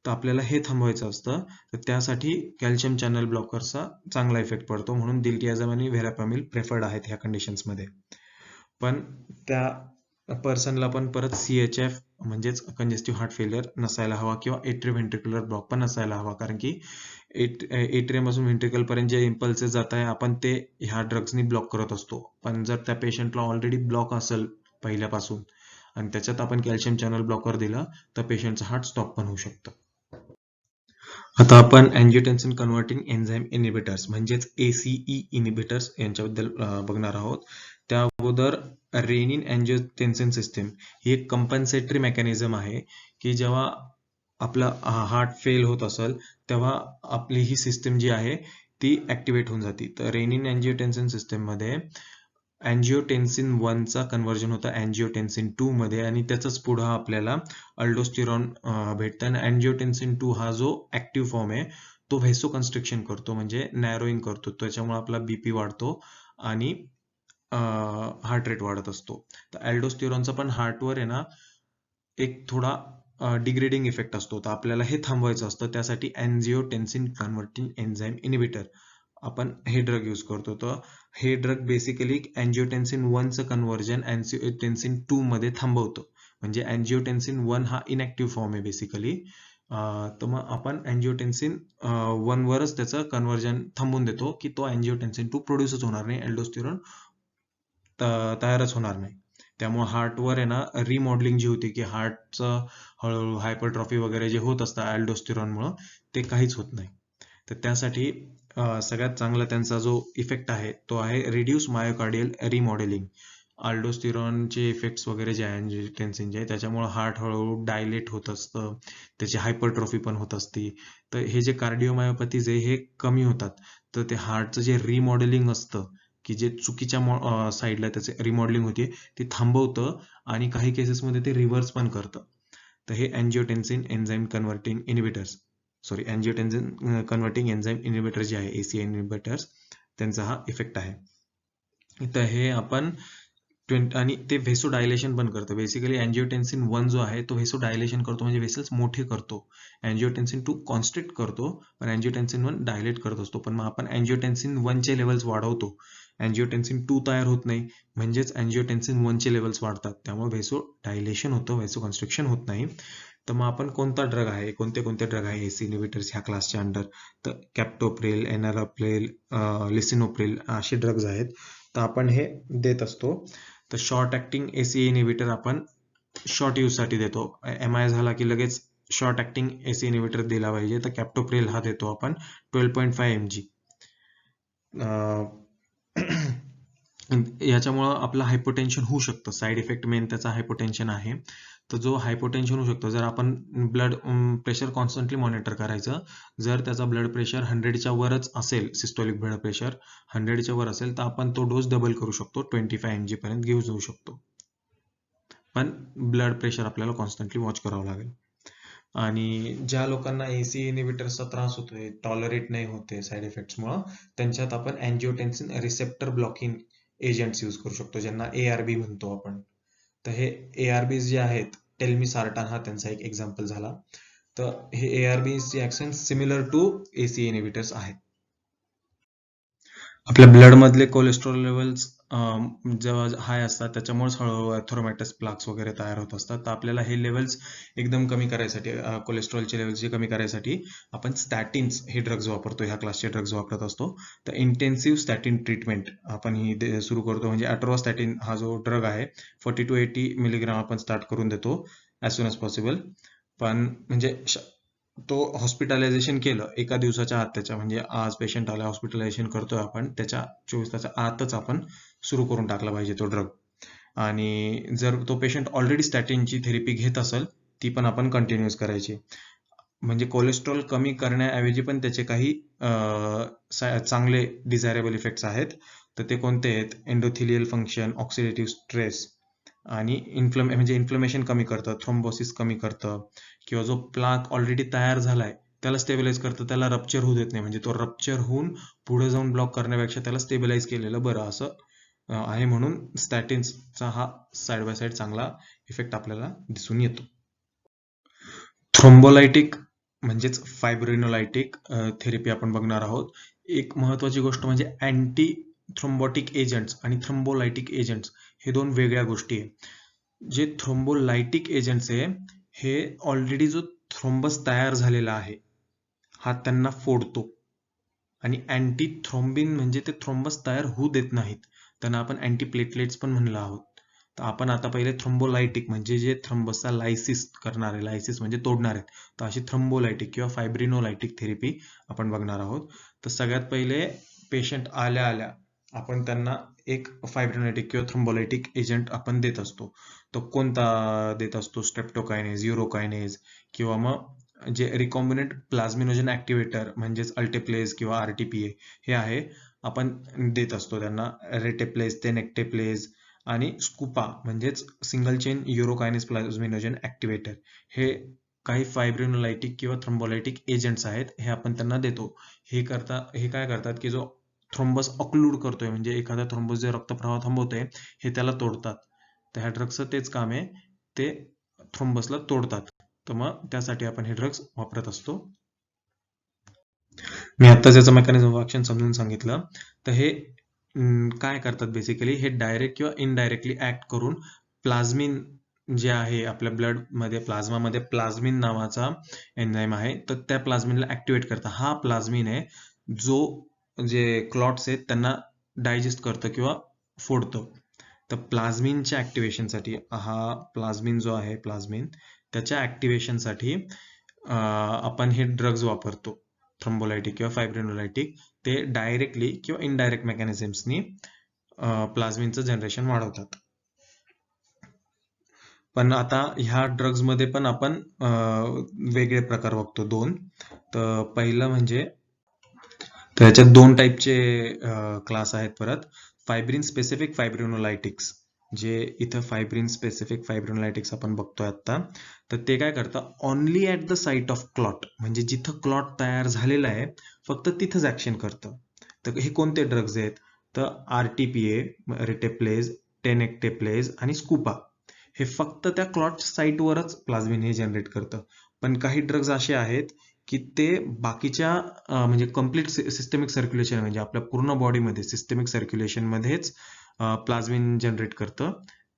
तर आपल्याला हे थांबवायचं असतं, तर त्यासाठी कॅल्शियम चॅनल ब्लॉकर्सचा चांगला इफेक्ट पडतो, म्हणून दिल्टियाझेम आणि व्हेरापामिल प्रेफर्ड आहेत ह्या कंडिशन्समध्ये. पण त्या पर्सनला पण परत CHF म्हणजेच कंजेस्टिव्ह हार्ट फेलियर नसायला हवा किंवा एट्रिओव्हेंट्रिक्युलर ब्लॉक पण नसायला हवा, कारण की एट्रियम पासून व्हेंट्रिकल पर्यंत जे इम्पल्सेस जात आहे आपण ते ह्या ड्रग्सनी ब्लॉक करत असतो. पण जर त्या पेशंटला ऑलरेडी ब्लॉक असेल पहिल्यापासून आणि त्याच्यात आपण कॅल्शियम चॅनल ब्लॉकर दिला तर पेशंटचं हार्ट स्टॉप पण होऊ शकतं. आता आपण अँजिओटेन्सिन कन्व्हर्टिंग एन्झाईम इनिबिटर्स म्हणजेच ACE इनिबिटर्स यांच्याबद्दल बघणार आहोत. त्या अगोदर रेनिन अँजिओटेन्सिन सिस्टीम ही एक कंपन्सेटरी मेकॅनिझम आहे की जेव्हा आपला हार्ट फेल होत असेल तेव्हा आपली ही सिस्टीम जी आहे ती ऍक्टिव्हेट होऊन जाते. तर रेनिन अँजिओटेन्सिन सिस्टीम मध्ये अँजिओटेन्सिन 1 चा कन्व्हर्जन होतं अँजिओटेन्सिन 2 मध्ये आणि त्याचंच पुढं आपल्याला अल्डोस्टिरॉन भेटतं. आणि अँजिओटेन्सिन 2 हा जो ऍक्टिव्ह फॉर्म आहे तो व्हेसोकन्स्ट्रिक्शन करतो, म्हणजे नॅरोईंग करतो, त्याच्यामुळे आपला BP वाढतो आणि हार्ट रेट वाढत असतो. तर अल्डोस्टिरॉनचा पण हार्टवर आहे ना एक थोडा डिग्रेडिंग इफेक्ट असतो, तर आपल्याला हे थांबवायचं असतं. त्यासाठी अँजिओटेन्सिन कन्व्हर्टिंग एन्झाईम इनिबिटर आपण हे ड्रग यूज करतो. तर हे ड्रग बेसिकली अँजिओटेन्सिन 1 चं कन्व्हर्जन अँजिओटेन्सिन 2 मध्ये थांबवतो. म्हणजे अँजिओटेन्सिन 1 हा इनॅक्टिव्ह फॉर्म आहे बेसिकली, तर मग आपण अँजिओटेन्सिन 1 वरच त्याचं कन्व्हर्जन थांबवून देतो की तो अँजिओटेन्सिन 2 प्रोड्यूसच होणार नाही, अल्डोस्टेरॉन तयारच होणार नाही. त्यामुळे हार्टवर आहे ना रिमॉडेलिंग जी होती की हार्टचं हळूहळू हायपरट्रॉफी वगैरे जे होत असतं अल्डोस्टेरॉनमुळं ते काहीच होत नाही. तर त्यासाठी सगळ्यात चांगला त्यांचा जो इफेक्ट आहे तो आहे रिड्यूस मायोकार्डियल रिमॉडेलिंग. अल्डोस्टेरॉनचे इफेक्ट्स वगैरे जे आहे अँजिओटेन्सिनचे आहे त्याच्यामुळे हार्ट हळूहळू डायलेट होत असतं, त्याची हायपरट्रॉफी पण होत असती. तर हे जे कार्डिओमायोपॅथीज आहे हे कमी होतात. तर ते हार्टचं जे रिमॉडेलिंग असतं की जे चुकीच्या साईडला त्याचे रिमॉडेलिंग होते ती थांबवतं आणि काही केसेसमध्ये ते रिव्हर्स पण करतं. तर हे angiotensin enzyme converting inhibitors angiotensin converting enzyme inhibitor जे आहे ACE इनिबिटर्स त्यांचा हा इफेक्ट आहे. तर हे आपण आणि ते व्हेसोडायलेशन पण करतं. बेसिकली अँजिओटेन्सिन 1 जो आहे तो व्हेसोडायलेशन करतो म्हणजे व्हेसल्स मोठे करतो. अँजिओटेन्सिन 2 कॉन्स्ट्रिक्ट करतो, पण अँजिओटेन्सिन 1 डायलेट करत असतो. पण मग आपण अँजिओटेन्सिन 1 चे लेवल्स वाढवतो. अँजिओटेन्सिन 2 तयार होत नाही, म्हणजेच अँजिओटेन्सिन 1 चे लेवल्स वाढतात. त्यामुळे व्हेसोडायलेशन होतं, व्हेसोकन्स्ट्रिक्शन होत नाही. तर मग आपण कोणता ड्रग आहे, कोणते कोणते ड्रग आहे ACE इनिबिटर्स ह्या क्लासच्या अंडर? तर कॅप्टोप्रिल, एनारोप्रिल, लिसिनोप्रिल असे ड्रग्ज आहेत. तर आपण हे देत असतो. तर शॉर्ट ऍक्टिंग ACE इनिबिटर आपण शॉर्ट यूज साठी देतो. MI झाला की लगेच शॉर्ट ऍक्टिंग ACE इनिबिटर दिला पाहिजे. तर कॅप्टोप्रिल हा देतो आपण 12.5 mg. याच्यामुळं आपलं हायपोटेन्शन होऊ शकतं. साईड इफेक्ट मेन त्याचा हायपोटेन्शन आहे. तर जो हायपोटेन्शन होऊ शकतो जर आपण ब्लड प्रेशर कॉन्स्टंटली मॉनिटर करायचं. जर त्याचा ब्लड प्रेशर 100च्या वरच असेल, सिस्टोलिक ब्लड प्रेशर 100च्या वर असेल तर आपण तो डोस डबल करू शकतो, 25 mg पर्यंत घेऊ जाऊ शकतो. पण ब्लड प्रेशर आपल्याला कॉन्स्टंटली वॉच करावं लागेल. आणि ज्या लोकांना ACE इनिबिटरचा त्रास होतोय, टॉलरेट नाही होते साईड इफेक्ट्समुळं, त्यांच्यात आपण अँजिओटेन्सिन रिसेप्टर ब्लॉकिंग एजंट्स यूज करू शकतो, ज्यांना ARB म्हणतो आपण. तर हे ARBs जे आहेत, टेल्मिसार्टान हा त्यांचा एक एक्झाम्पल झाला. तर हे ARBs चे action similar to ACE inhibitors आहेत. आपल्या ब्लड मधले कोलेस्ट्रॉल लेवल्स जेव्हा हाय असतात त्याच्यामुळेच हळूहळू ॲथरोमॅटस प्लाक्स वगैरे तयार होत असतात. तर आपल्याला हे लेवल्स एकदम कमी करायसाठी, कोलेस्ट्रॉलचे लेवल्स कमी करायसाठी आपण स्टॅटिन्स हे ड्रग्ज वापरतो, ह्या क्लासचे ड्रग्ज वापरत असतो. तर इंटेन्सिव्ह स्टॅटिन ट्रीटमेंट आपण ही सुरू करतो. म्हणजे अॅट्रोस्टॅटिन हा जो ड्रग आहे 40 to 80 मिलीग्राम आपण स्टार्ट करून देतो ॲज सून ॲज पॉसिबल. पण म्हणजे तो हॉस्पिटलायझेशन केलं एका दिवसाच्या आत त्याच्या, म्हणजे आज पेशंट आला हॉस्पिटलायझेशन करतोय आपण, त्याच्या 24 तासाच्या आतच आपण सुरू करून टाकला पाहिजे तो ड्रग. आणि जर तो पेशंट ऑलरेडी स्टॅटिनची थेरपी घेत असेल ती पण आपण कंटिन्यूस करायची. म्हणजे कोलेस्ट्रॉल कमी करण्याऐवजी पण त्याचे काही चांगले डिझायरेबल इफेक्ट्स आहेत. तर ते कोणते आहेत? एंडोथिलियल फंक्शन, ऑक्सिडेटिव्ह स्ट्रेस आणि म्हणजे इन्फ्लमेशन कमी करतं, थ्रोम्बोसिस कमी करतं, किंवा जो प्लाक ऑलरेडी तयार झालाय त्याला स्टेबिलाईज करतं, त्याला रप्चर होऊ देत नाही. म्हणजे तो रप्चर होऊन पुढे जाऊन ब्लॉक करण्यापेक्षा त्याला स्टेबिलाईज केलेलं बरं असं आहे. म्हणून स्टॅटिन्सचा हा साईड बाय साईड चांगला इफेक्ट आपल्याला दिसून येतो. थ्रोम्बोलायटिक म्हणजेच फायब्रिनोलायटिक थेरपी आपण बघणार आहोत. एक महत्वाची गोष्ट म्हणजे अँटी थ्रोम्बोटिक एजंट्स आणि थ्रोम्बोलायटिक एजंट्स हे दोन वेगळ्या गोष्टी आहे. जे थ्रोम्बोलायटिक एजंट्स आहे हे ऑलरेडी जो थ्रोम्बस तयार झालेला आहे हा त्यांना फोडतो, आणि अँटी थ्रोम्बिन म्हणजे ते थ्रोम्बस तयार होऊ देत नाहीत, त्यांना आपण अँटी प्लेटलेट्स पण म्हणलं आहोत. तर आपण आता पहिले थ्रोम्बोलायटिक म्हणजे जे थ्रोम्बसचा लायसिस करणारे, लायसिस म्हणजे तोडणार आहेत, तर अशी थ्रोम्बोलायटिक किंवा फायब्रिनोलायटिक थेरपी आपण बघणार आहोत. तर सगळ्यात पहिले पेशंट आल्या आल्या आपण त्यांना एक फायब्रिनोलायटिक किंवा थ्रोम्बोलायटिक एजंट आपण देत असतो. तो कोणता देत असतो? स्ट्रेप्टोकायनेज, युरोकायनेज, किंवा मग जे रिकॉम्बिनंट प्लाझ्मिनोजन ऍक्टिव्हेटर म्हणजेच अल्टेप्लेज किंवा RTPA हे आहे आपण देत असतो त्यांना. रेटेप्लेज, नेक्टेप्लेज आणि स्कुपा म्हणजेच सिंगल चेन युरोकायनेज प्लाझ्मिनोजन ऍक्टिव्हेटर हे काही फायब्रिनोलायटिक किंवा थ्रोम्बोलायटिक एजंट्स आहेत, हे आपण त्यांना देतो. हे काय करतात की जो थ्रोम्बस ऑक्लूड करतोय, म्हणजे एखादा थ्रोम्बस जे रक्तप्रवाह थांबवतोय हे त्याला तोडतात. तर ह्या ड्रग्सचं तेच काम आहे, ते थ्रोम्बसला तोडतात. तर मग त्यासाठी आपण हे ड्रग्स वापरत असतो. मी आत्ताच याचं मेकॅनिझम ऑफ ऍक्शन समजून सांगितलं. तर हे काय करतात बेसिकली, हे डायरेक्ट किंवा इनडायरेक्टली ऍक्ट करून प्लाझ्मिन जे आहे आपल्या ब्लडमध्ये प्लाझ्मामध्ये प्लाझ्मिन नावाचा एन्झाईम आहे, तर त्या प्लाझ्मिनला ऍक्टिव्हेट करतं. हा प्लाझ्मिन आहे जो जे क्लॉट्स आहेत त्यांना डायजेस्ट करतं किंवा फोडतं. तर प्लाझ्मिनच्या ऍक्टिव्हेशनसाठी हा प्लाझ्मिन जो आहे प्लाझ्मिन त्याच्या ऍक्टिव्हेशनसाठी आपण हे ड्रग्ज वापरतो, थ्रोम्बोलायटिक किंवा फायब्रिनोलायटिक. ते डायरेक्टली किंवा इनडायरेक्ट मेकॅनिझम्सनी प्लाझ्मिनचं जनरेशन वाढवतात. पण आता ह्या ड्रग्ज मध्ये पण आपण वेगळे प्रकार बघतो दोन. तर पहिलं म्हणजे त्याच्यात दोन टाईपचे क्लास आहेत परत. फायब्रिन स्पेसिफिक फायब्रिनोलायटिक्स, जे इथं फायब्रिन स्पेसिफिक फायब्रिनोलायटिक्स आपण बघतोय आता. तर ते काय करतं, only at the site of clot, म्हणजे जिथं क्लॉट तयार झालेला आहे फक्त तिथंच ऍक्शन करतं. तर हे कोणते ड्रग्ज आहेत, तर RTPA, रिटेप्लेज, टेनेक्टेप्लेज आणि स्कूपा. हे फक्त त्या क्लॉट साईटवरच प्लाझ्मिन हे जनरेट करतं. पण काही ड्रग्ज असे आहेत की ते बाकीच्या म्हणजे कम्प्लीट सिस्टमिक सर्क्युलेशन, म्हणजे आपल्या पूर्ण बॉडीमध्ये सिस्टमिक सर्क्युलेशन मध्येच प्लाझ्मिन जनरेट करतं.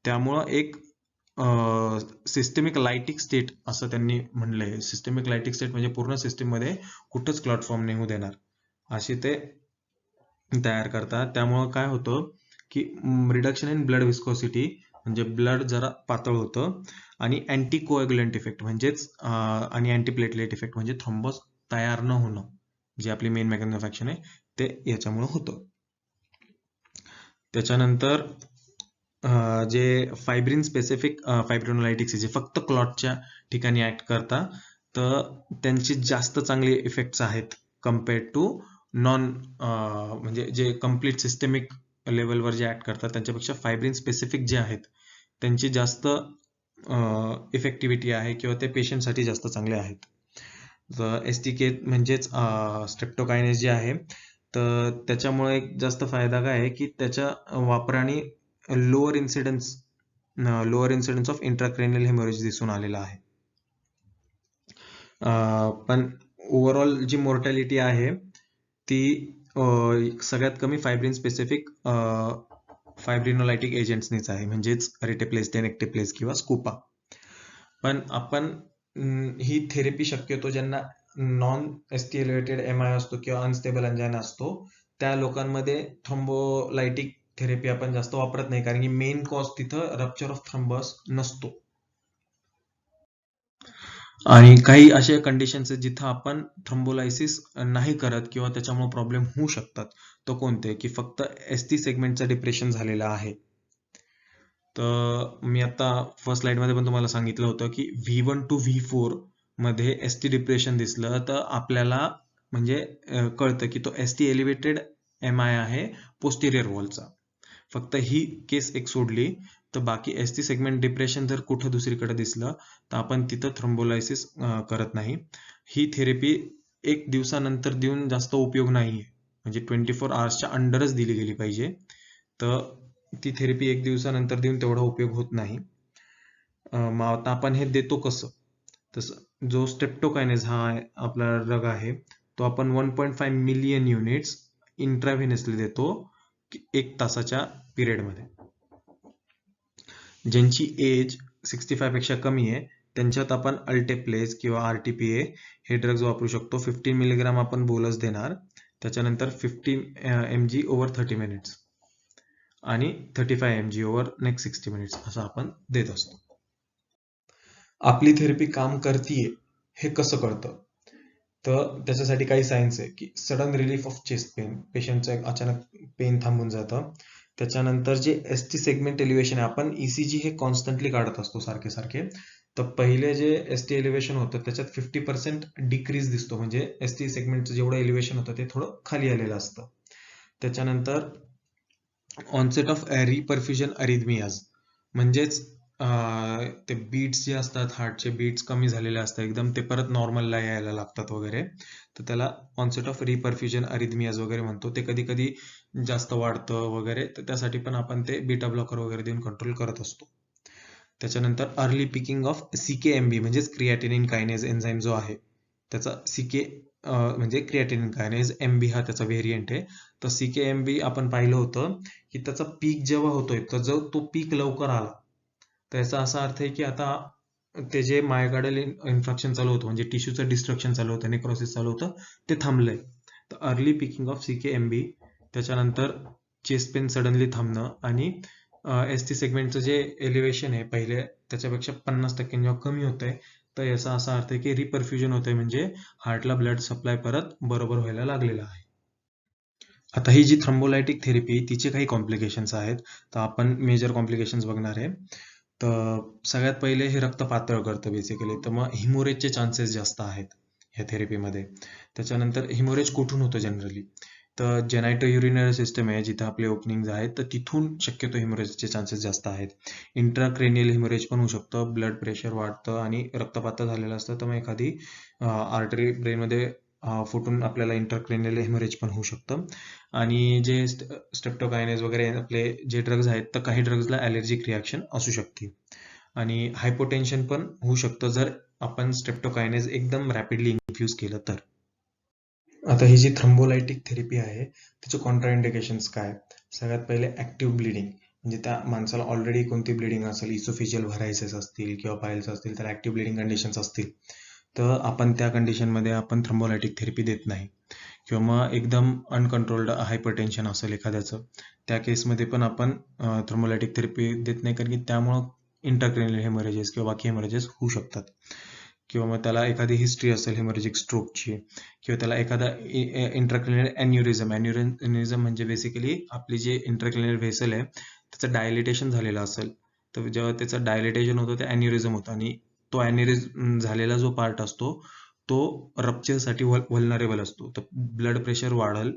त्यामुळं एक सिस्टमिक लायटिक स्टेट असं त्यांनी म्हणलंय. सिस्टमिक लायटिक स्टेट म्हणजे पूर्ण सिस्टीम मध्ये कुठंच क्लॉट फॉर्म नाही होऊ देणार अशी ते तयार करतात. त्यामुळं काय होतं की रिडक्शन इन ब्लड विस्कोसिटी, म्हणजे ब्लड जरा पातळ होतं, आणि अँटी कोएग्युलंट इफेक्ट म्हणजेच आणि अँटीप्लेटलेट इफेक्ट म्हणजे थ्रोम्बोस तयार न होणं, जे आपली मेन मेकॅनिझम ऑफ ऍक्शन आहे ते याच्यामुळे होतं. त्याच्यानंतर जे फायब्रिन स्पेसिफिक फायब्रिनोलायटिक्स जे फक्त क्लॉटच्या ठिकाणी ऍक्ट करतात, तर त्यांचे जास्त चांगले इफेक्ट्स आहेत कम्पेअर्ड टू नॉन, म्हणजे जे कम्प्लीट सिस्टमिक लेवलवर जे ऍक्ट करतात त्यांच्यापेक्षा फायब्रिन स्पेसिफिक जे आहेत त्यांची जास्त इफेक्टिव्हिटी आहे किंवा ते पेशंटसाठी जास्त चांगले आहेत. तर STK म्हणजेच स्ट्रेप्टोकायनेस जे आहे, तर त्याच्यामुळे एक जास्त फायदा काय आहे की त्याच्या वापराने lower incidence of intracranial haemorrhage दिसून आलेला आहे. पण ओव्हरऑल जी मोर्टॅलिटी आहे ती सगळ्यात कमी फायब्रिन स्पेसिफिक फायब्रिनोलायटिक एजंट्सनीच आहे, म्हणजेच रिटेप्लेस, टेनेक्टेप्लेस किंवा स्कूपा. पण आपण ही थेरपी शक्यतो ज्यांना नॉन ST एलिव्हेटेड MI असतो किंवा अनस्टेबल अंजाना असतो त्या लोकांमध्ये थ्रोम्बोलायटिक थेरपी आपण जास्त वापरत नाही, कारण की मेन कॉज तिथं रप्चर ऑफ थ्रोम्बस नसतो. आणि काही अशा कंडिशन्स आहेत जिथं आपण थ्रोम्बोलायसिस नाही करत किंवा त्याच्यामुळे प्रॉब्लेम होऊ शकतात. तो कोणते, की फक्त ST सेगमेंटचं डिप्रेशन झालेलं आहे. तर मी आता फर्स्ट स्लाइडमध्ये पण तुम्हाला सांगितलं होतं की V1 to V4 मध्ये ST डिप्रेशन दिसलं तर आपल्याला म्हणजे कळतं की तो ST एलिव्हेटेड MI आहे पोस्टिरियर वॉलचा. फक्त ही केस एक सोडली तर बाकी ST सेगमेंट डिप्रेशन जर कुठं दुसरीकडे दिसलं तर आपण तिथं थ्रोम्बोलायसिस करत नाही. ही थेरपी 1 दिवसानंतर देऊन जास्त उपयोग नाहीये, म्हणजे 24 आवर्सच्या अंडरच दिली गेली पाहिजे. तर ती थेरपी 1 दिवसानंतर देऊन तेवढा उपयोग होत नाही. मग आता आपण हे देतो कसं, तसं जो स्ट्रेप्टोकायनेस हा आपला ड्रग आहे तो आपण 1.5 मिलियन युनिट्स इंट्राव्हेनसली देतो 1 तासाच्या पिरियडमध्ये. ज्यांची एज 65 पेक्षा कमी आहे त्यांच्यात आपण अल्टेप्लेज किंवा RTPA हे ड्रग्ज वापरू शकतो. 15 मिलीग्राम आपण बोलस देणार, त्याच्यानंतर 50 mg ओव्हर 30 मिनिट्स आणि 35 mg ओव्हर नेक्स्ट 60 मिनिट्स असं आपण देत असतो. आपली थेरपी काम करतीये हे कसं कळतं, तर त्याच्यासाठी काही सायन्स आहे की sudden relief of chest pain, पेशंटचं अचानक पेन थांबून जातं. त्याच्यानंतर जे ST सेगमेंट एलिव्हेशन आहे, आपण ECG हे कॉन्स्टंटली काढत असतो सारखे सारखे, तर पहिले जे ST एलिव्हेशन होतं त्याच्यात 50% डिक्रीज दिसतो, म्हणजे ST सेगमेंटचं जेवढं एलिव्हेशन होतं ते थोडं खाली आलेलं असतं. त्याच्यानंतर ऑनसेट ऑफ रिपरफ्युजन अरिथमियाज, म्हणजेच ते बीट्स जे असतात हार्टचे बीट्स कमी झालेले असतात एकदम, ते परत नॉर्मलला यायला लागतात वगैरे, तर त्याला ऑनसेट ऑफ रिपरफ्युजन अरिथमियाज वगैरे म्हणतो. ते कधी कधी जास्त वाढतं वगैरे, तर त्यासाठी पण आपण ते बीटा ब्लॉकर वगैरे देऊन कंट्रोल करत असतो. त्याच्यानंतर अर्ली पिकिंग ऑफ CKMB म्हणजेच क्रिएटिनिन कायनेज एन्झाईम जो आहे त्याचा CK म्हणजे क्रिएटिनिन कायनेज, MB हा त्याचा व्हेरियंट आहे. तर CKMB आपण पाहिलं होतं की त्याचा पीक जेव्हा होतोय तर जो तो पीक लवकर आला तर याचा असा अर्थ आहे की आता ते जे मायोकार्डियल इन्फ्रॅक्शन चालू होतं म्हणजे टिश्यूचं डिस्ट्रक्शन चालू होतं, नेक्रोसिस चालू होतं, ते थांबलंय. तर अर्ली पिकिंग ऑफ CKMB, त्याच्यानंतर चेस्ट पेन सडनली थांबणं आणि ST सेगमेंटचं जे एलिव्हेशन आहे पहिले त्याच्यापेक्षा 50% जेव्हा कमी होतंय, तर याचा असा अर्थ आहे की रिपरफ्युजन होतंय म्हणजे हार्टला ब्लड सप्लाय परत बरोबर व्हायला लागलेला आहे. आता ही जी थ्रोम्बोलायटिक थेरपी तिचे काही कॉम्प्लिकेशन्स आहेत, तर आपण मेजर कॉम्प्लिकेशन्स बघणार आहे. तर सगळ्यात पहिले हे रक्त पातळ करतं बेसिकली, तर मग हिमोरेजचे चान्सेस जास्त आहेत ह्या थेरपीमध्ये. त्याच्यानंतर हिमोरेज कुठून होतं जनरली, तर जेनायटो युरिनरी सिस्टम आहे जिथं आपले ओपनिंग्ज आहेत, तर तिथून शक्यतो हिमोरेजचे चान्सेस जास्त आहेत. इंट्राक्रेनियल हिमोरेज पण होऊ शकतं, ब्लड प्रेशर वाढतं आणि रक्तपातळ झालेलं असतं, तर मग एखादी आर्टरी ब्रेनमध्ये फुटून आपल्याला इंट्राक्रेनियल हिमोरेज पण होऊ शकतं. आणि जे स्ट्रेप्टोकायनेज वगैरे आपले जे ड्रग्ज आहेत, तर काही ड्रग्जला ॲलर्जिक रिॲक्शन असू शकते. आणि हायपोटेन्शन पण होऊ शकतं जर आपण स्ट्रेप्टोकायनेज एकदम रॅपिडली इन्फ्यूज केलं तर. आता ही जी थ्रोम्बोलायटिक थेरपी आहे त्याचे कॉन्ट्राइंडिकेशन्स काय? सगळ्यात पहिले ॲक्टिव्ह ब्लिडिंग, म्हणजे त्या माणसाला ऑलरेडी कोणती ब्लिडिंग असेल, इसोफेजियल व्हरायसिस असतील किंवा पायल्स असतील, तर ॲक्टिव्ह ब्लिडिंग कंडिशन्स असतील, तर आपण त्या कंडिशनमध्ये आपण थ्रोम्बोलायटिक थेरपी देत नाही. किंवा मग एकदम अनकंट्रोल्ड हायपरटेन्शन असेल एखाद्याचं, त्या केसमध्ये पण आपण थ्रोम्बोलायटिक थेरपी देत नाही, कारण की त्यामुळं इंट्राक्रेनियल हेमरेजेस किंवा बाकी हेमरेजेस होऊ शकतात. किंवा मग त्याला एखादी हिस्ट्री असेल हेमरेजिक स्ट्रोकची, किंवा त्याला एखादा इंट्राक्रेनियल अॅन्युरिझम. अॅन्युरिझम म्हणजे बेसिकली आपली जे इंट्राक्रेनियल व्हेसल आहे त्याचं डायलिटेशन झालेलं असेल, तर जेव्हा त्याचं डायलिटेशन होतं ते अॅन्युरिझम होतं आणि तो अॅन्युरिझम झालेला जो पार्ट असतो तो रप्चरसाठी व्हल्नरेबल असतो. तर ब्लड प्रेशर वाढेल,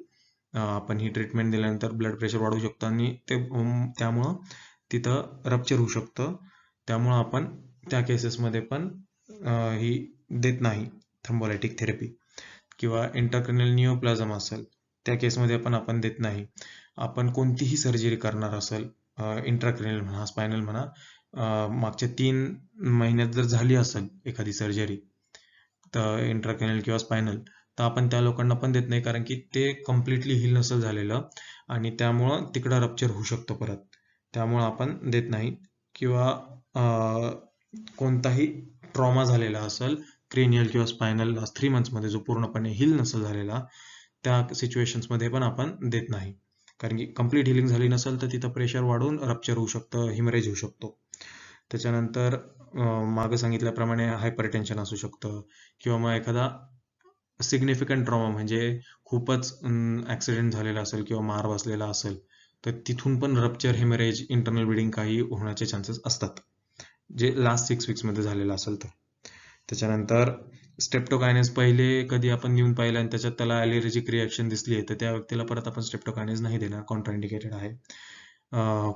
आपण ही ट्रीटमेंट दिल्यानंतर ब्लड प्रेशर वाढू शकतं आणि त्यामुळं तिथं रप्चर होऊ शकतं. त्यामुळं आपण त्या केसेसमध्ये पण ही देत नाही थ्रोम्बोलायटिक थेरपी. किंवा इंट्राक्रॅनियल निओप्लाझम असेल, त्या केसमध्ये पण आपण देत नाही. आपण कोणतीही सर्जरी करणार असेल, इंट्राक्रॅनियल म्हणा, स्पायनल म्हणा, मागच्या 3 महिन्यात जर झाली असेल एखादी सर्जरी, तर इंट्राक्रॅनियल किंवा स्पायनल, तर आपण त्या लोकांना पण देत नाही, कारण की ते कम्प्लिटली हील नसेल झालेलं आणि त्यामुळं तिकडं रप्चर होऊ शकतो परत. त्यामुळं आपण देत नाही. किंवा कोणताही ट्रॉमा झालेला असेल क्रेनियल किंवा स्पायनल लास्ट 3 मंथ्समध्ये जो पूर्णपणे हील नसेल झालेला, त्या सिच्युएशन्समध्ये पण आपण देत नाही. कारण की कंप्लीट हिलिंग झाली नसेल तर तिथं प्रेशर वाढून रप्चर होऊ शकतं, हिमरेज होऊ शकतो. त्याच्यानंतर मागं सांगितल्याप्रमाणे हायपरटेन्शन असू शकतं, किंवा मग एखादा सिग्निफिकंट ट्रॉमा म्हणजे खूपच ॲक्सिडेंट झालेला असेल किंवा मार बसलेला असेल, तर तिथून पण रप्चर, हेमरेज, इंटरनल ब्लिडिंग काही होण्याचे चान्सेस असतात, जे लास्ट 6 वीक्समध्ये झालेलं असेल तर. त्याच्यानंतर स्ट्रेप्टोकायनेज पहिले कधी आपण देऊन पाहिलं आणि त्याच्यात त्याला ॲलर्जिक रिॲक्शन दिसली आहे, तर त्या व्यक्तीला परत आपण स्ट्रेप्टोकायनेज नाही देणार, कॉन्ट्राइंडिकेटेड आहे.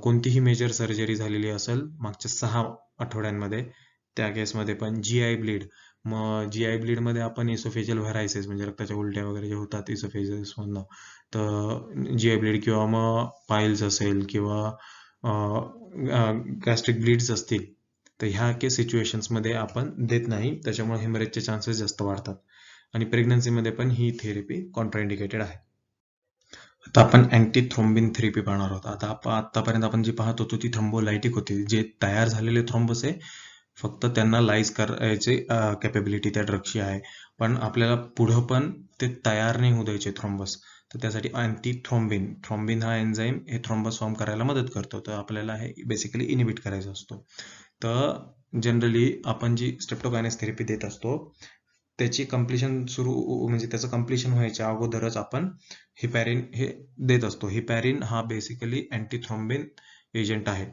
कोणतीही मेजर सर्जरी झालेली असेल मागच्या 6 आठवड्यांमध्ये, त्या केसमध्ये पण GI ब्लीड, मग GI ब्लीडमध्ये आपण इसोफेजियल व्हरायसिस म्हणजे रक्ताच्या उलट्या वगैरे जे होतात इसोफेजियसमधनं, तर GI ब्लीड किंवा मग पाईल्स असेल किंवा गॅस्ट्रिक ब्लीड्स असतील, तर ह्या केस सिच्युएशन्समध्ये आपण देत नाही. त्याच्यामुळे हेमरेजचे चान्सेस जास्त वाढतात आणि प्रेग्नन्सीमध्ये पण ही थेरपी कॉन्ट्राइंडिकेटेड आहे. आता आपण अँटी थ्रोम्बिन थेरपी पाहणार आहोत. आता आतापर्यंत आपण जी पाहत होतो ती थ्रोम्बोलायटिक होती. जे तयार झालेले थ्रोम्बस आहे, फक्त त्यांना लाईज करायचे कॅपेबिलिटी त्या ड्रगची आहे. पण आपल्याला पुढं पण ते तयार नाही होऊ द्यायचे थ्रोम्बस. तर त्यासाठी अँटी थ्रोम्बिन हा एन्झाईम हे थ्रोम्बस फॉर्म करायला मदत करतो. तर आपल्याला हे बेसिकली इनिबिट करायचा असतो. तर जनरली आपण जी स्ट्रेप्टोकायनेस थेरपी देत असतो त्याची कंप्लिशन म्हणजे त्याचं कंप्लिशन व्हायच्या अगोदरच आपण हिपॅरिन हे देत असतो. हिपॅरिन हा बेसिकली अँटीथ्रोम्बिन एजंट आहे.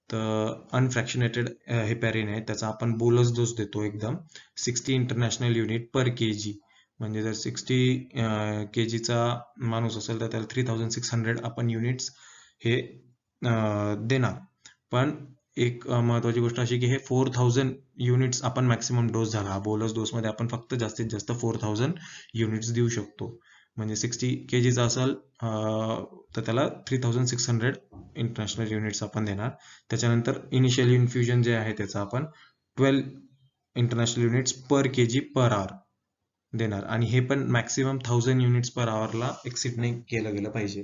तर अनफ्रॅक्शनेटेड हिपॅरिन आहे. त्याचा आपण बोलस डोस देतो एकदम 60 इंटरनॅशनल युनिट पर kg. म्हणजे जर 60 kgचा माणूस असेल तर त्याला 3600 आपण युनिट्स हे देणार. पण एक महत्त्वाची गोष्ट अशी की हे 4000 युनिट्स आपण मॅक्सिमम डोस झाला. बोलस डोसमध्ये आपण फक्त जास्तीत जास्त 4000 युनिट्स देऊ शकतो. म्हणजे 60 kgचा असेल तर त्याला 3600 इंटरनॅशनल युनिट्स आपण देणार. त्याच्यानंतर इनिशियल इन्फ्युजन जे आहे त्याचं आपण 12 इंटरनॅशनल युनिट्स पर kg पर आवर देणार आणि हे पण मॅक्सिमम 1000 युनिट्स पर आवरला एक्सिड नाही केलं गेलं पाहिजे.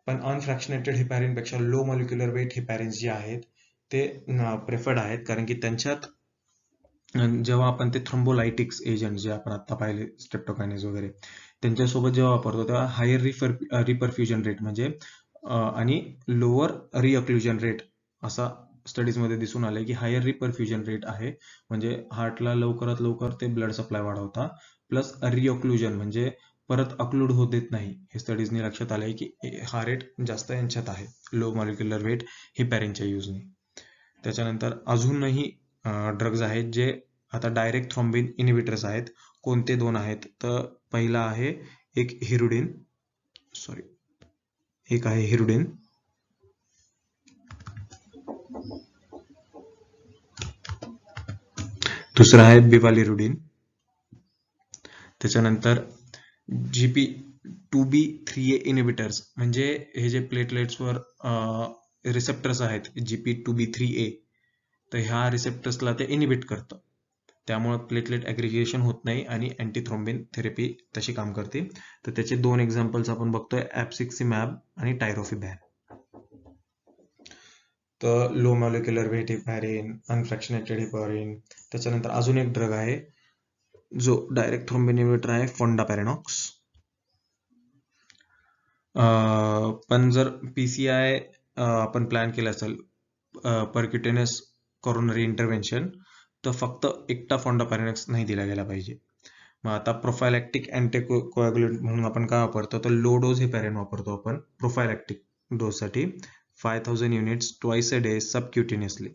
पण अनफ्रॅक्शनेटेड हिपॅरिनपेक्षा लो मॉलिक्युलर वेट हिपॅरिन्स जे आहेत ते प्रेफर्ड आहेत, कारण की त्यांच्यात जेव्हा आपण ते थ्रोम्बोलायटिक्स एजंट जे आपण आता पाहिले स्ट्रेप्टोकायनेज वगैरे त्यांच्यासोबत जेव्हा वापरतो तेव्हा हायर रिपरफ्युजन रेट म्हणजे आणि लोअर रिअक्लुजन रेट असा स्टडीजमध्ये दिसून आलंय की हायर रिपरफ्युजन रेट आहे, म्हणजे हार्टला लवकरात लवकर ते ब्लड सप्लाय वाढवता, प्लस रिअक्लुजन म्हणजे परत अक्लूड होत देत नाही. हे स्टडीजनी लक्षात आलंय की हा रेट जास्त यांच्यात आहे, लो मॉलिक्युलर वेट हेपॅरिनच्या युजने. त्याच्यानंतर अजूनही ड्रग्ज आहेत जे आता डायरेक्ट थ्रॉम्बिन इनिबिटर्स आहेत. कोणते दोन आहेत तर पहिला आहे एक हिरुडिन, सॉरी एक आहे हिरुडिन, दुसरा आहे बिवालिरुडिन. त्याच्यानंतर GP2B3A इनिबिटर्स म्हणजे हे जे प्लेटलेट्सवर रिसेप्टर्स आहेत GP2B3A, तर ह्या रिसेप्टर्सला ते इनिबिट करतं, त्यामुळे प्लेटलेट ॲग्रिगेशन होत नाही आणि अँटीथ्रोम्बिन थेरपी तशी काम करते. तर त्याचे दोन एक्झाम्पल्स आपण बघतोय, ॲप्सिक्सिमॅब आणि टायरोफिबॅन. तर लो मॉलिक्युलर वेट हेपॅरिन, अनफ्रॅक्शनेटेड हेपॅरिन. त्याच्यानंतर अजून एक ड्रग आहे जो डायरेक्ट थ्रोम्बिन इनिबिटर आहे, फोंडापॅरेनॉक्स. पण जर PCI आपण प्लॅन केलं असेल परक्युटेनस कोरोनरी इंटरव्हेन्शन, तर फक्त एकटा फोंडापॅरेनॉक्स नाही दिला गेला पाहिजे. मग आता प्रोफायलॅक्टिक अँटीकोॲग्युलंट म्हणून आपण काय वापरतो, तर लो डोज हेपॅरिन वापरतो आपण प्रोफायलॅक्टिक डोजसाठी, 5000 युनिट्स ट्वाइस अ डे सबक्युटेनियसली.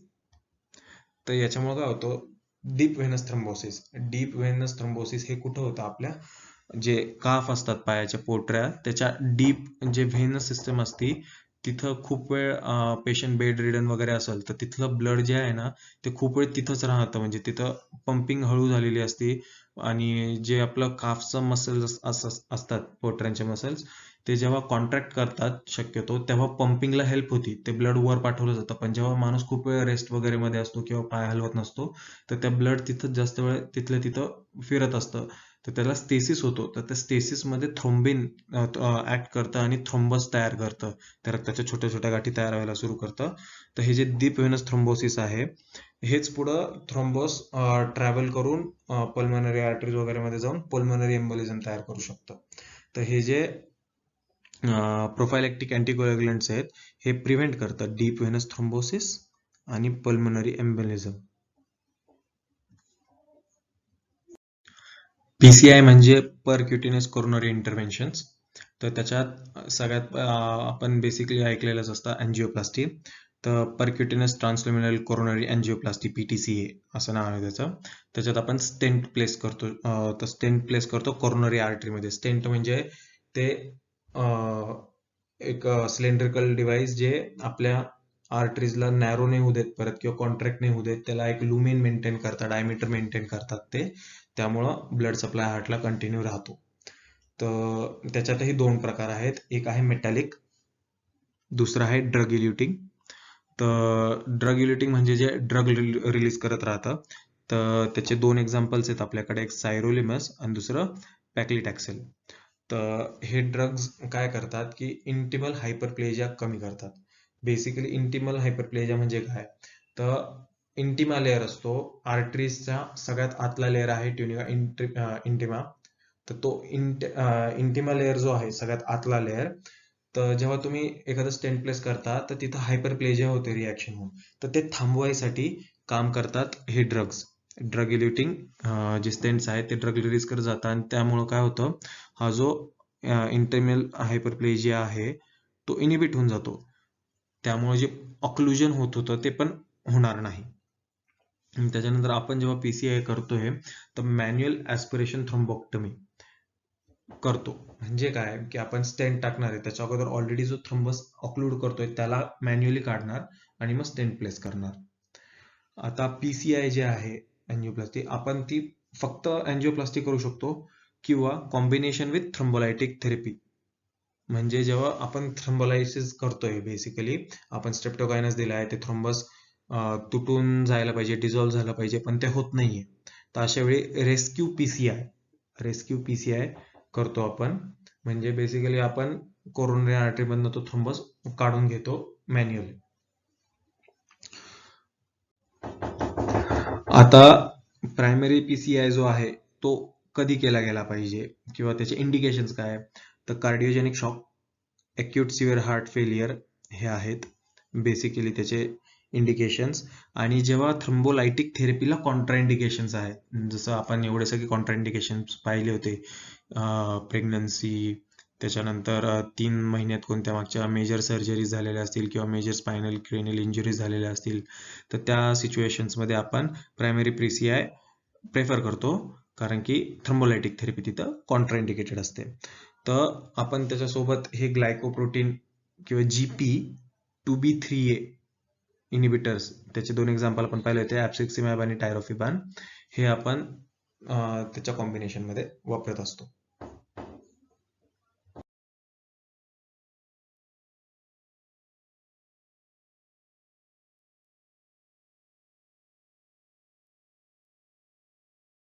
तर याच्यामुळे काय होतं, deep Venus thrombosis. Deep Venus thrombosis हे कुठं होतं, आपल्या जे काफ असतात पायाच्या पोटऱ्या त्याच्या डीप जे व्हेनस सिस्टम असती तिथं खूप वेळ पेशंट बेड रिडन वगैरे असेल तर तिथलं ब्लड जे आहे ना ते खूप वेळ तिथंच राहतं, म्हणजे तिथं पंपिंग हळू झालेली असते आणि जे आपलं काफचं मसल्स असतात पोटऱ्यांचे मसल्स, ते जेव्हा कॉन्ट्रॅक्ट करतात शक्यतो तेव्हा पंपिंगला हेल्प होती, ते ब्लड वर पाठवलं जातं. पण जेव्हा माणूस खूप वेळ रेस्ट वगैरे मध्ये असतो किंवा पाय हलवत नसतो तर त्या ब्लड तिथं जास्त वेळ तिथल्या तिथं फिरत असतं, तर त्याला स्टेसिस होतो. तर त्या स्टेसिसमध्ये थ्रोम्बिन ऍक्ट करतं आणि थ्रोम्बस तयार करतं, त्या रक्ताच्या छोट्या छोट्या गाठी तयार व्हायला सुरू करतं. तर हे जे डीप व्हेनस थ्रोम्बोसिस आहे हेच पुढं थ्रोम्बोस ट्रॅव्हल करून पल्मनरी आर्टरीज वगैरे मध्ये जाऊन पल्मनरी एम्बोलिझम तयार करू शकतं. तर हे जे प्रोफायलॅक्टिक अँटीकोॲग्युलंट्स आहेत हे प्रिव्हेंट करतात डीप व्हेनस थ्रोम्बोसिस आणि पल्मनरी एम्बोलिझम. PCI म्हणजे परक्युटेनियस कोरोनरी इंटरव्हेन्शन्स. तर त्याच्यात सगळ्यात आपण बेसिकली ऐकलेलंच असतं अँजिओप्लास्टी. तर परक्युटेनियस ट्रान्सल्युमिनल कोरोनरी अँजिओप्लास्टी PTCA असं नाव आहे त्याचं. त्याच्यात आपण स्टेंट प्लेस करतो. तर स्टेंट प्लेस करतो कोरोनरी आर्टरीमध्ये. स्टेंट म्हणजे ते एक सिलेंड्रिकल डिव्हाइस जे आपल्या आर्टरीजला नॅरो नाही होऊ देत परत किंवा कॉन्ट्रॅक्ट नाही होऊ देत, त्याला एक लुमेन मेंटेन करतात, डायमीटर मेंटेन करतात ते, त्यामुळं ब्लड सप्लाय हार्टला कंटिन्यू राहतो. तर त्याच्यातही दोन प्रकार आहेत, एक आहे मेटॅलिक, दुसरा आहे ड्रग इल्युटिंग. तर ड्रग इल्युटिंग म्हणजे जे ड्रग रिलीज करत राहतं. तर त्याचे दोन एक्झाम्पल्स आहेत आपल्याकडे, एक सायरोलिमस आणि दुसरं पॅक्लिटॅक्सेल. तर हे ड्रग्ज काय करतात की इंटिमल हायपरप्लेजिया कमी करतात. बेसिकली इंटिमल हायपरप्लेजिया म्हणजे काय, तर इंटिमा लेअर असतो आर्टरीजचा सगळ्यात आतला लेअर आहे ट्युनिका इंटिमा. तर तो इंटिमा लेअर जो आहे सगळ्यात आतला लेअर, तर जेव्हा तुम्ही एखादं स्टेंट प्लेस करता तर तिथं हायपरप्लेजिया होते रिॲक्शन होऊन, तर ते थांबवायसाठी काम करतात हे ड्रग्ज. ड्रग इल्युटिंग जे स्टेंट्स आहेत ते ड्रग रिलीज करत जातात आणि त्यामुळं काय होतं, हा जो इंटिमल हायपरप्लेजिया आहे तो इनिबिट होऊन जातो, त्यामुळे जे ऑक्लुजन होत होतं ते पण होणार नाही. त्याच्यानंतर आपण जेव्हा PCI करतोय तर मॅन्युअल ऍस्पिरेशन थ्रोम्बोक्टमी करतो. म्हणजे काय की आपण स्टेंट टाकणार आहे, त्याच्या अगोदर ऑलरेडी जो थ्रोम्बस ऑक्लूड करतोय त्याला मॅन्युअली काढणार आणि मग स्टेंट प्लेस करणार. आता PCI जे आहे अँजिओप्लास्टी, आपण ती फक्त अँजिओप्लास्टी करू शकतो किंवा कॉम्बिनेशन विथ थ्रोम्बोलायटिक थेरपी. म्हणजे जेव्हा आपण थ्रोम्बोलायसिस करतोय, बेसिकली आपण स्ट्रेप्टोकायनस दिलाय, ते थ्रोम्बस तुटून जायला पाहिजे, डिझॉल्व्ह झालं पाहिजे, पण ते होत नाहीये. तर अशा वेळी रेस्क्यू PCI करतो आपण. म्हणजे बेसिकली आपण कोरोनरी आर्टरीमधनं तो थ्रोम्बस काढून घेतो मॅन्युअली. आता प्रायमरी पीसीआय जो आहे तो कधी केला गेला पाहिजे किंवा त्याचे इंडिकेशन्स काय आहे? तर cardiogenic shock, acute severe heart failure हे आहेत बेसिकली त्याचे इंडिकेशन्स. आणि जेव्हा थ्रोम्बोलायटिक थेरपीला कॉन्ट्राइंडिकेशन्स आहेत, जसं आपण एवढे सगळे कॉन्ट्राइंडिकेशन्स पाहिले होते, प्रेग्नन्सी, त्याच्यानंतर 3 महिन्यात कोणत्या मागच्या मेजर सर्जरीज झालेल्या असतील किंवा मेजर स्पायनल क्रेनियल इंजुरीज झालेल्या असतील, तर त्या सिच्युएशन्समध्ये आपण प्रायमरी पीसीआय प्रेफर करतो, कारण की थ्रोम्बोलायटिक थेरपी तिथं कॉन्ट्राइंडिकेटेड असते. तर आपण त्याच्यासोबत हे ग्लायकोप्रोटीन किंवा GP2B3A इनिबिटर्स, त्याचे 2 एक्झाम्पल आपण पाहिले होते, ॲब्सिक्सिमॅब आणि टायरोफिबान, हे आपण त्याच्या कॉम्बिनेशनमध्ये वापरत असतो.